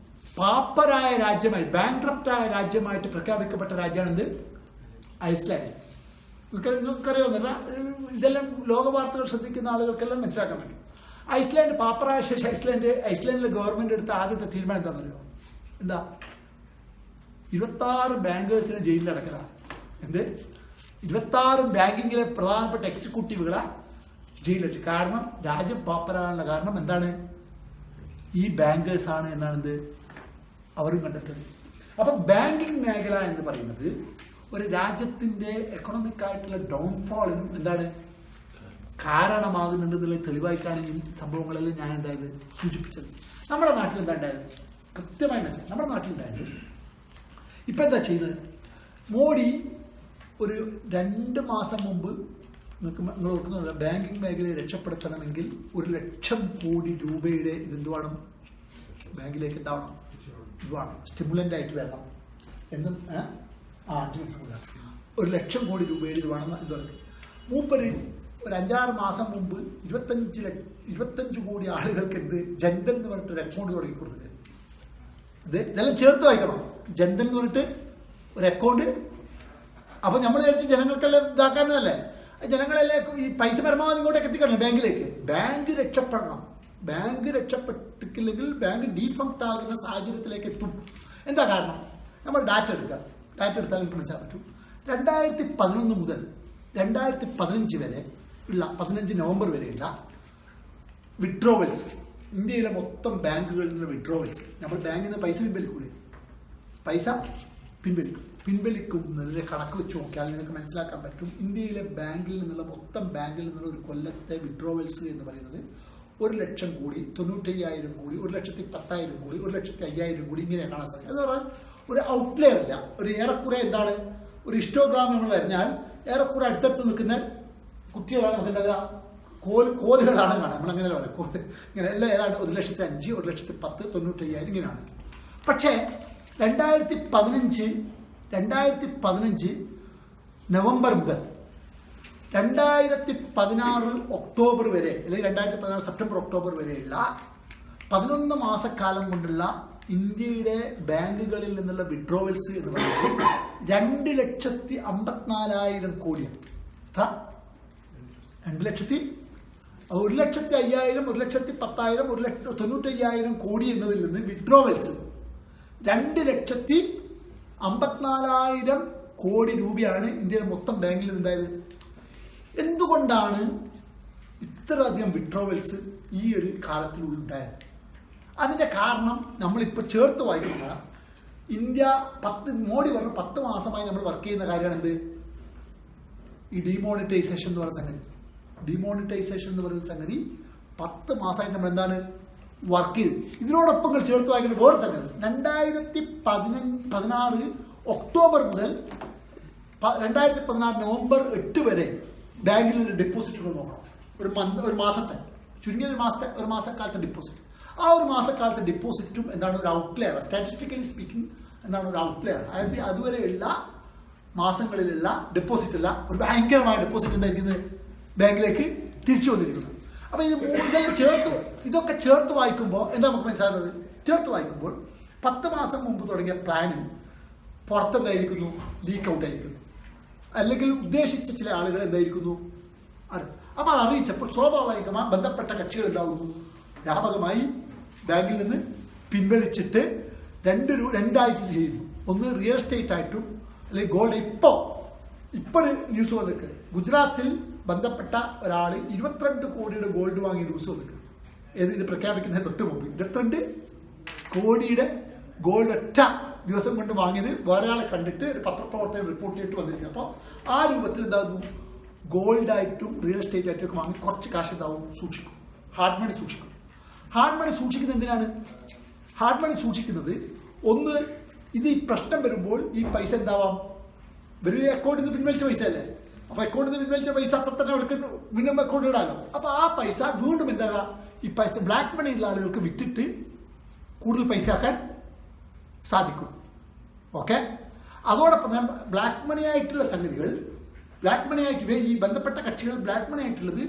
പാപ്പരായ രാജ്യമായി, ബാങ്ക്രപ്റ്റായ രാജ്യമായിട്ട് പ്രഖ്യാപിക്കപ്പെട്ട രാജ്യമാണ് ഐസ്ലാൻഡ്. നിങ്ങൾക്കറിയാവുന്നില്ല, ഇതെല്ലാം ലോകവാർത്തകൾ ശ്രദ്ധിക്കുന്ന ആളുകൾക്കെല്ലാം മനസ്സിലാക്കാൻ പറ്റും. ഐസ്ലാൻഡ് പാപ്പറായ ശേഷം ഐസ്ലാൻഡിലെ ഗവൺമെന്റ് എടുത്ത ആദ്യത്തെ തീരുമാനം എന്താണെന്നറിയോ? എന്താ? 26 ബാങ്കേഴ്സിനെ ജയിലിൽ അടക്കലാണ്. 26 ബാങ്കിങ്ങിലെ പ്രധാനപ്പെട്ട എക്സിക്യൂട്ടീവുകളെ ജയിലിൽ. കാരണം രാജ്യം പാപ്പരാകാനുള്ള കാരണം എന്താണ്? ഈ ബാങ്കേഴ്സ് ആണ് എന്നാണ് അവരും കണ്ടെത്തുന്നത്. അപ്പൊ ബാങ്കിങ് മേഖല എന്ന് പറയുന്നത് ഒരു രാജ്യത്തിന്റെ എക്കണോമിക് ആയിട്ടുള്ള ഡൗൺഫോളിനും എന്താണ് കാരണമാകുന്നുണ്ടെന്നുള്ള തെളിവായിട്ടാണ് ഈ സംഭവങ്ങളെല്ലാം ഞാൻ എന്തായത് സൂചിപ്പിച്ചത്. നമ്മുടെ നാട്ടിൽ എന്താ ഉണ്ടായത്? കൃത്യമായി മനസ്സിലായി. നമ്മുടെ നാട്ടിലുണ്ടായത് ഇപ്പൊ എന്താ ചെയ്യുന്നത്? മോഡി ഒരു 2 മാസം മുമ്പ് നിങ്ങൾ ഓർക്കുന്നില്ല, ബാങ്കിങ് മേഖലയെ രക്ഷപ്പെടുത്തണമെങ്കിൽ 1,00,000 കോടി രൂപയുടെ ഇതെന്തുവേണം? ബാങ്കിലേക്ക് എന്താവണം? ഇതുവേണം, സ്റ്റിമുലന്റ് ആയിട്ട് വരണം എന്നും 1,00,000 കോടി രൂപയുടെ ഇത് വേണം എന്ന് പറഞ്ഞു. മൂപ്പര് ഒരു 5-6 മാസം മുമ്പ് 25 കോടി ആളുകൾക്ക് ജൻധൻ എന്ന് പറഞ്ഞിട്ട് ഒരു അക്കൗണ്ട് തുടങ്ങി കൊടുത്തത്. ഇതെല്ലാം ചേർത്ത് വായിക്കണം. ജൻധൻ എന്ന് പറഞ്ഞിട്ട് ഒരു അക്കൗണ്ട്. അപ്പൊ നമ്മൾ വിചാരിച്ചു ജനങ്ങൾക്കെല്ലാം ഇതാക്കാനല്ലേ, ജനങ്ങളെല്ലാം ഈ പൈസ പരമാവധി ഇങ്ങോട്ടേക്ക് എത്തിക്കണം ബാങ്കിലേക്ക്. ബാങ്ക് രക്ഷപ്പെടണം. ബാങ്ക് രക്ഷപ്പെട്ടില്ലെങ്കിൽ ബാങ്ക് ഡീഫക്റ്റ് ആകുന്ന സാഹചര്യത്തിലേക്ക് എത്തും. എന്താ കാരണം? നമ്മൾ ഡാറ്റ എടുത്താൽ നമുക്ക് മനസ്സിലാക്കാൻ പറ്റും. 2011 മുതൽ 2015 വരെ ഉള്ള 15 നവംബർ വരെയുള്ള വിഡ്രോവൽസ്, ഇന്ത്യയിലെ മൊത്തം ബാങ്കുകളിൽ നിന്നുള്ള വിഡ്രോവൽസ്, നമ്മൾ ബാങ്കിൽ നിന്ന് പൈസ പിൻവലിക്കുന്നതിന്റെ കണക്ക് വെച്ച് നോക്കിയാൽ നിങ്ങൾക്ക് മനസ്സിലാക്കാൻ പറ്റും. ഇന്ത്യയിലെ ബാങ്കിൽ നിന്നുള്ള മൊത്തം ബാങ്കിൽ നിന്നുള്ള ഒരു കൊല്ലത്തെ വിഡ്രോവൽസ് എന്ന് പറയുന്നത് 1,00,000 കോടി, 95,000 കോടി, 1,10,000 കോടി, 1,05,000 കോടി ഇങ്ങനെ കാണാൻ സാധിക്കും. എന്ന് പറഞ്ഞാൽ ഒരു ഔട്ട്ലെയർ ഇല്ല. ഒരു ഏറെക്കുറെ എന്താണ് ഒരു ഹിസ്റ്റോഗ്രാം നമ്മൾ വരഞ്ഞാൽ ഏറെക്കുറെ അടുത്തടുത്ത് നിൽക്കുന്ന കുട്ടികളാണ് നമുക്ക് എന്താ കോലുകളാണ് കാണാം. നമ്മളങ്ങനെ പറയാം. ഇങ്ങനെ എല്ലാം ഏതാണ്ട് 1,05,000, 1,10,000, 95,000 ഇങ്ങനെയാണ്. പക്ഷേ 2015 നവംബർ മുതൽ 2016 ഒക്ടോബർ വരെ, അല്ലെങ്കിൽ 2016 സെപ്റ്റംബർ ഒക്ടോബർ വരെയുള്ള 11 മാസക്കാലം കൊണ്ടുള്ള ഇന്ത്യയുടെ ബാങ്കുകളിൽ നിന്നുള്ള വിഡ്രോവൽസ് എന്ന് പറയുന്നത് 2,54,000 കോടിയാണ്. 1,05,000, 1,10,000, 1,95,000 കോടി എന്നതിൽ നിന്ന് വിഡ്രോവൽസ് 2,54,000 കോടി രൂപയാണ് ഇന്ത്യയുടെ മൊത്തം ബാങ്കിൽ നിന്നുണ്ടായത്. എന്തുകൊണ്ടാണ് ഇത്ര ഇത്രയധികം വിഡ്രോവൽസ് ഈ ഒരു കാലത്തിലുണ്ടായത്? അതിൻ്റെ കാരണം നമ്മളിപ്പോൾ ചേർത്ത് വായിക്കുന്ന ഇന്ത്യ മോഡി പറഞ്ഞു 10 മാസമായി നമ്മൾ വർക്ക് ചെയ്യുന്ന കാര്യമാണ് എന്ത്? ഈ ഡിമോണിറ്റൈസേഷൻ എന്ന് പറയുന്ന സംഗതി. ഡിമോണിറ്റൈസേഷൻ എന്ന് പറയുന്ന സംഗതി 10 മാസമായിട്ട് നമ്മൾ എന്താണ് വർക്ക് ചെയ്ത്. ഇതിനോടൊപ്പം ചേർത്ത് വായിക്കുന്ന വേറെ സംഗതി 2016 ഒക്ടോബർ മുതൽ 2016 നവംബർ 8 വരെ ബാങ്കിൽ ഡെപ്പോസിറ്റുകൾ നോക്കണം. ഒരു മാസത്തെ ചുരുങ്ങിയ ഒരു മാസക്കാലത്തെ ഡെപ്പോസിറ്റ്. ആ ഒരു മാസക്കാലത്തെ ഡെപ്പോസിറ്റും എന്താണ് ഒരു ഔട്ട്ലെയർ, സ്റ്റാറ്റിസ്റ്റിക്കലി സ്പീക്കിംഗ് എന്താണ് ഒരു ഔട്ട്ലെയർ. അതായത് അതുവരെയുള്ള മാസങ്ങളിലുള്ള ഡെപ്പോസിറ്റ് അല്ല, ഒരു ഭയങ്കരമായ ഡെപ്പോസിറ്റ് എന്തായിരിക്കുന്നത് ബാങ്കിലേക്ക് തിരിച്ചു വന്നിരിക്കുന്നത്. അപ്പോൾ ഇതൊക്കെ ചേർത്ത് വായിക്കുമ്പോൾ എന്താ നമുക്ക് മനസ്സിലാകുന്നത്? ചേർത്ത് വായിക്കുമ്പോൾ 10 മാസം മുമ്പ് തുടങ്ങിയ പ്ലാന് പുറത്തെന്തായിരിക്കുന്നു? ലീക്ക് ഔട്ട് ആയിരിക്കുന്നു. അല്ലെങ്കിൽ ഉദ്ദേശിച്ച ചില ആളുകൾ എന്തായിരിക്കുന്നു? അത് അപ്പോൾ അത് അറിയിച്ചപ്പോൾ സ്വാഭാവികമായി ബന്ധപ്പെട്ട കക്ഷികൾ എന്താവുന്നു? വ്യാപകമായി ബാങ്കിൽ നിന്ന് പിൻവലിച്ചിട്ട് രണ്ടായിട്ട് ചെയ്യുന്നു. ഒന്ന് റിയൽ എസ്റ്റേറ്റ് ആയിട്ടും അല്ലെങ്കിൽ ഗോൾഡ്. ഇപ്പോൾ ന്യൂസ് വന്നിട്ട് ഗുജറാത്തിൽ ബന്ധപ്പെട്ട ഒരാൾ 22 കോടിയുടെ ഗോൾഡ് വാങ്ങിയ ന്യൂസ് വന്നിട്ട്. ഇത് പ്രഖ്യാപിക്കുന്നതിന് തൊട്ട് മുമ്പ് 22 കോടിയുടെ ഗോൾഡ് ഒറ്റ ദിവസം കൊണ്ട് വാങ്ങിയത് വേറെ ആളെ കണ്ടിട്ട് ഒരു പത്രപ്രവർത്തകൻ റിപ്പോർട്ട് ചെയ്തിട്ട് വന്നിരിക്കുക. അപ്പോൾ ആ രൂപത്തിൽ എന്താകുന്നു? ഗോൾഡായിട്ടും റിയൽ എസ്റ്റേറ്റ് ആയിട്ടും ഒക്കെ വാങ്ങി കുറച്ച് കാശ് എന്താവും സൂക്ഷിക്കും. ഹാർഡ് മണി സൂക്ഷിക്കും. ഹാർഡ് മണി സൂക്ഷിക്കുന്നത് എന്തിനാണ്? ഹാർഡ് മണി സൂക്ഷിക്കുന്നത് ഒന്ന്, ഇത് ഈ പ്രശ്നം വരുമ്പോൾ ഈ പൈസ എന്താവാം? ഒരു അക്കൗണ്ടിൽ നിന്ന് പിൻവലിച്ച പൈസ അല്ലേ? അപ്പോൾ അക്കൗണ്ടിൽ നിന്ന് പിൻവലിച്ച പൈസ അത്ര തന്നെ എടുക്കുന്നു, വീണ്ടും അക്കൗണ്ട് ഇടാലോ. അപ്പോൾ ആ പൈസ വീണ്ടും എന്താകാം? ഈ പൈസ ബ്ലാക്ക് മണി ഉള്ള ആളുകൾക്ക് വിറ്റിട്ട് കൂടുതൽ പൈസ ആക്കാൻ സാധിക്കും. ഓക്കെ. അതോടൊപ്പം ബ്ലാക്ക് മണി ആയിട്ടുള്ള സംഗതികൾ, ബ്ലാക്ക് മണി ആയിട്ട് ഈ ബന്ധപ്പെട്ട കക്ഷികൾ ബ്ലാക്ക് മണി ആയിട്ടുള്ളത്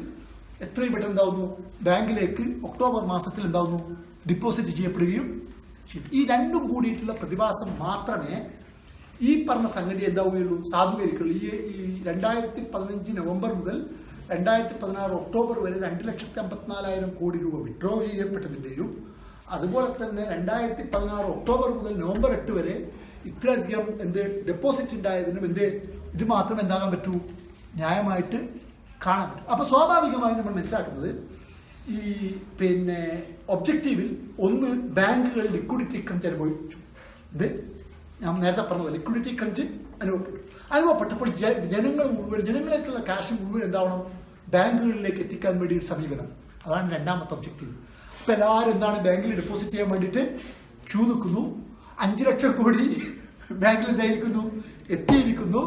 എത്രയും പെട്ടെന്ന് എന്താവുന്നു? ബാങ്കിലേക്ക് ഒക്ടോബർ മാസത്തിൽ എന്താവുന്നു? ഡിപ്പോസിറ്റ് ചെയ്യപ്പെടുകയും ചെയ്യും. ഈ രണ്ടും കൂടിയിട്ടുള്ള പ്രതിഭാസം മാത്രമേ ഈ പറഞ്ഞ സംഗതി എന്താവുകയുള്ളൂ? സാധൂകരിക്കുള്ളൂ. ഈ 2015 നവംബർ മുതൽ 2016 ഒക്ടോബർ വരെ 2,54,000 കോടി രൂപ വിഡ്രോ ചെയ്യപ്പെട്ടതിൻ്റെയും അതുപോലെ തന്നെ 2016 ഒക്ടോബർ മുതൽ നവംബർ 8 വരെ ഇത്രയധികം ഡെപ്പോസിറ്റ് ഉണ്ടായതിനും ഇത് മാത്രം എന്താകാൻ പറ്റൂ? ന്യായമായിട്ട് കാണാൻ പറ്റും. അപ്പോൾ സ്വാഭാവികമായി നമ്മൾ മനസ്സിലാക്കുന്നത് ഈ ഒബ്ജക്റ്റീവിൽ ഒന്ന്, ബാങ്കുകൾ ലിക്വിഡിറ്റി ക്രഞ്ച് അനുഭവിച്ചു. ഞാൻ നേരത്തെ പറഞ്ഞത് ലിക്വിഡിറ്റി ക്രഞ്ച് അനുഭവപ്പെട്ടപ്പോൾ ജനങ്ങളേക്കുള്ള ക്യാഷ് മുഴുവൻ എന്താവണം? ബാങ്കുകളിലേക്ക് എത്തിക്കാൻ വേണ്ടി ഒരു സമീപനം. അതാണ് രണ്ടാമത്തെ ഒബ്ജക്റ്റീവ്. അപ്പോൾ എല്ലാവരും എന്താണ്? ബാങ്കിൽ ഡെപ്പോസിറ്റ് ചെയ്യാൻ വേണ്ടിയിട്ട് ക്യൂ നിൽക്കുന്നു. 5 ലക്ഷം കോടി ബാങ്കിൽ എന്തായിരിക്കുന്നു? എത്തിയിരിക്കുന്നു.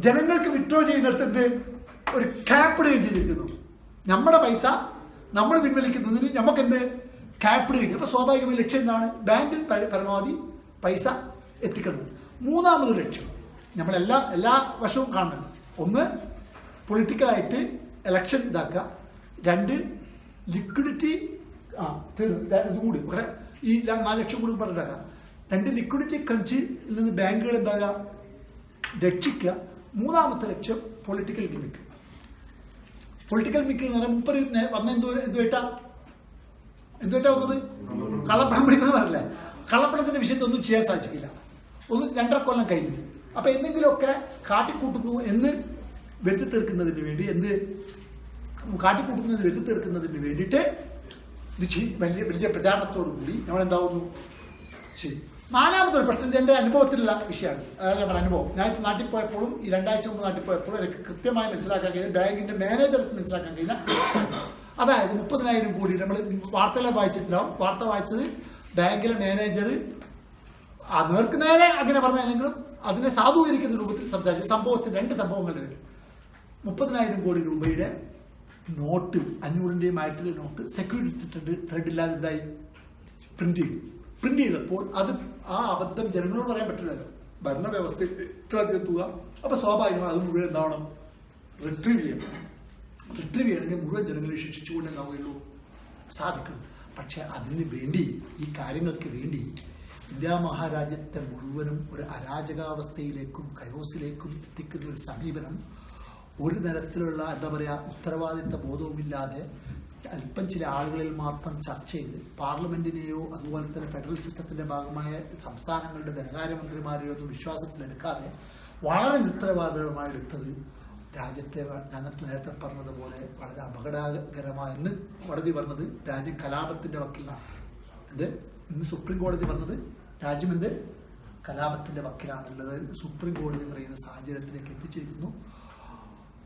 ജനങ്ങൾക്ക് വിഡ്രോ ചെയ്യുന്നിടത്ത് ഒരു ക്യാപ്പ് ഇടുകയും ചെയ്തിരിക്കുന്നു. നമ്മുടെ പൈസ നമ്മൾ പിൻവലിക്കുന്നതിന് നമുക്കെന്ത് ക്യാപ്പ് ഇടുകയും. അപ്പോൾ സ്വാഭാവികമായി ലക്ഷ്യം എന്താണ്? ബാങ്കിൽ പരമാവധി പൈസ എത്തിക്കണം. മൂന്നാമതൊരു ലക്ഷ്യം നമ്മളെല്ലാ വർഷവും കാണണം. ഒന്ന്, പൊളിറ്റിക്കലായിട്ട് ഇലക്ഷൻ ഇതാക്കുക. 2, ലിക്വിഡിറ്റി ഇതുകൂടി ഈ 4 ലക്ഷം കൂടി പറഞ്ഞിട്ടാക്കുക. 2, ലിക്വിഡിറ്റി ക്രഞ്ചിൽ നിന്ന് ബാങ്കുകൾ എന്താകുക? രക്ഷിക്കുക. മൂന്നാമത്തെ ലക്ഷ്യം പൊളിറ്റിക്കൽ ഗിമിക്ക്. പൊളിറ്റിക്കൽ ഗിമിക്ക് എന്ന് പറഞ്ഞാൽ മുപ്പത് വന്ന എന്തുമായിട്ടാ വന്നത്? കള്ളപ്പണം പിടിക്കുന്നത് പറഞ്ഞല്ലേ? കള്ളപ്പണത്തിന്റെ വിഷയത്തിൽ ഒന്നും ചെയ്യാൻ സാധിക്കില്ല. 2.5 കൊല്ലം കഴിഞ്ഞു. അപ്പൊ എന്തെങ്കിലുമൊക്കെ കാട്ടിക്കൂട്ടുന്നു എന്ന് വരുത്തി തീർക്കുന്നതിന് വേണ്ടി വരുത്തി തീർക്കുന്നതിന് വേണ്ടിയിട്ട് ഇത് വലിയ പ്രചാരണത്തോടു കൂടി നമ്മൾ എന്താവുന്നു ചെയ്യും. നാലാമതൊരു പ്രശ്നം എൻ്റെ അനുഭവത്തിലുള്ള വിഷയമാണ്. അതായത് നമ്മുടെ അനുഭവം. ഞാൻ ഇപ്പോൾ നാട്ടിൽ പോയപ്പോഴും ഈ 2 ആഴ്ച മുമ്പ് നാട്ടിൽ പോയപ്പോഴും എനിക്ക് കൃത്യമായി മനസ്സിലാക്കാൻ കഴിയും, ബാങ്കിന്റെ മാനേജർക്ക് മനസ്സിലാക്കാൻ കഴിയില്ല. അതായത് 30,000 കോടി നമ്മൾ വാർത്തകളെ വായിച്ചിട്ടുണ്ടാവും. വാർത്ത വായിച്ചത് ബാങ്കിലെ മാനേജർ നേർക്ക് നേരെ അങ്ങനെ പറഞ്ഞില്ലെങ്കിലും അതിനെ സാധൂകരിക്കുന്ന രൂപത്തിൽ സംസാരിച്ചു. സംഭവത്തിൽ 2 സംഭവങ്ങളുടെ പേര്. 30,000 കോടി രൂപയുടെ നോട്ട്, 500-ന്റെയും 1000-ന്റെയും നോട്ട് സെക്യൂരിറ്റി ത്രെഡ് ഇല്ലാതെ എന്തായി പ്രിന്റ് ചെയ്തപ്പോൾ അത് ആ അബദ്ധം ജനങ്ങളോട് പറയാൻ പറ്റില്ലല്ലോ. ഭരണവ്യവസ്ഥയിൽ ഇത്രയധികം തുക. അപ്പൊ സ്വാഭാവികമായി അത് മുഴുവൻ എന്താവണം? റിട്രീവ് ചെയ്യണമെങ്കിൽ മുഴുവൻ ജനങ്ങളെ ശിക്ഷിച്ചുകൊണ്ട് എന്താവുകയുള്ളൂ? സാധിക്കും. പക്ഷെ അതിന് വേണ്ടി, ഈ കാര്യങ്ങൾക്ക് വേണ്ടി ഇന്ത്യ മഹാരാജ്യത്തെ മുഴുവനും ഒരു അരാജകാവസ്ഥയിലേക്കും കയോസിലേക്കും എത്തിക്കുന്ന ഒരു സമീപനം ഒരു തരത്തിലുള്ള ഉത്തരവാദിത്ത ബോധവുമില്ലാതെ അല്പം ചില ആളുകളിൽ മാത്രം ചർച്ച ചെയ്ത് പാർലമെന്റിനെയോ അതുപോലെ തന്നെ ഫെഡറൽ സിസ്റ്റത്തിന്റെ ഭാഗമായ സംസ്ഥാനങ്ങളുടെ ധനകാര്യമന്ത്രിമാരെയോ ഒന്നും വിശ്വാസത്തിലെടുക്കാതെ വളരെ ഉത്തരവാദിത്തമായി എടുത്തത് രാജ്യത്തെ ഞാൻ നേരത്തെ പറഞ്ഞതുപോലെ വളരെ അപകടകരമായെന്ന് കോടതി പറഞ്ഞത് രാജ്യം കലാപത്തിന്റെ വക്കിലാണ്. എന്ത് ഇന്ന് സുപ്രീം കോടതി പറഞ്ഞത് രാജ്യം എന്ത് കലാപത്തിന്റെ വക്കിലാണുള്ളത്. സുപ്രീം കോടതി പറയുന്ന സാഹചര്യത്തിലേക്ക് എത്തിച്ചിരിക്കുന്നു.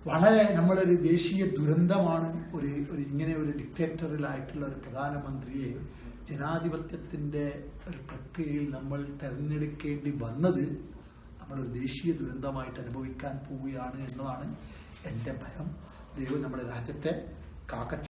വളരെ നമ്മളൊരു ദേശീയ ദുരന്തമാണ് ഒരു ഇങ്ങനെ ഒരു ഡിക്റ്റേറ്ററിലായിട്ടുള്ള ഒരു പ്രധാനമന്ത്രിയെ ജനാധിപത്യത്തിന്റെ ഒരു പ്രക്രിയയിൽ നമ്മൾ തെരഞ്ഞെടുക്കേണ്ടി വന്നത് നമ്മളൊരു ദേശീയ ദുരന്തമായിട്ട് അനുഭവിക്കാൻ പോവുകയാണ് എന്നതാണ് എൻ്റെ ഭയം. ദൈവം നമ്മുടെ രാജ്യത്തെ കാക്കട്ടെ.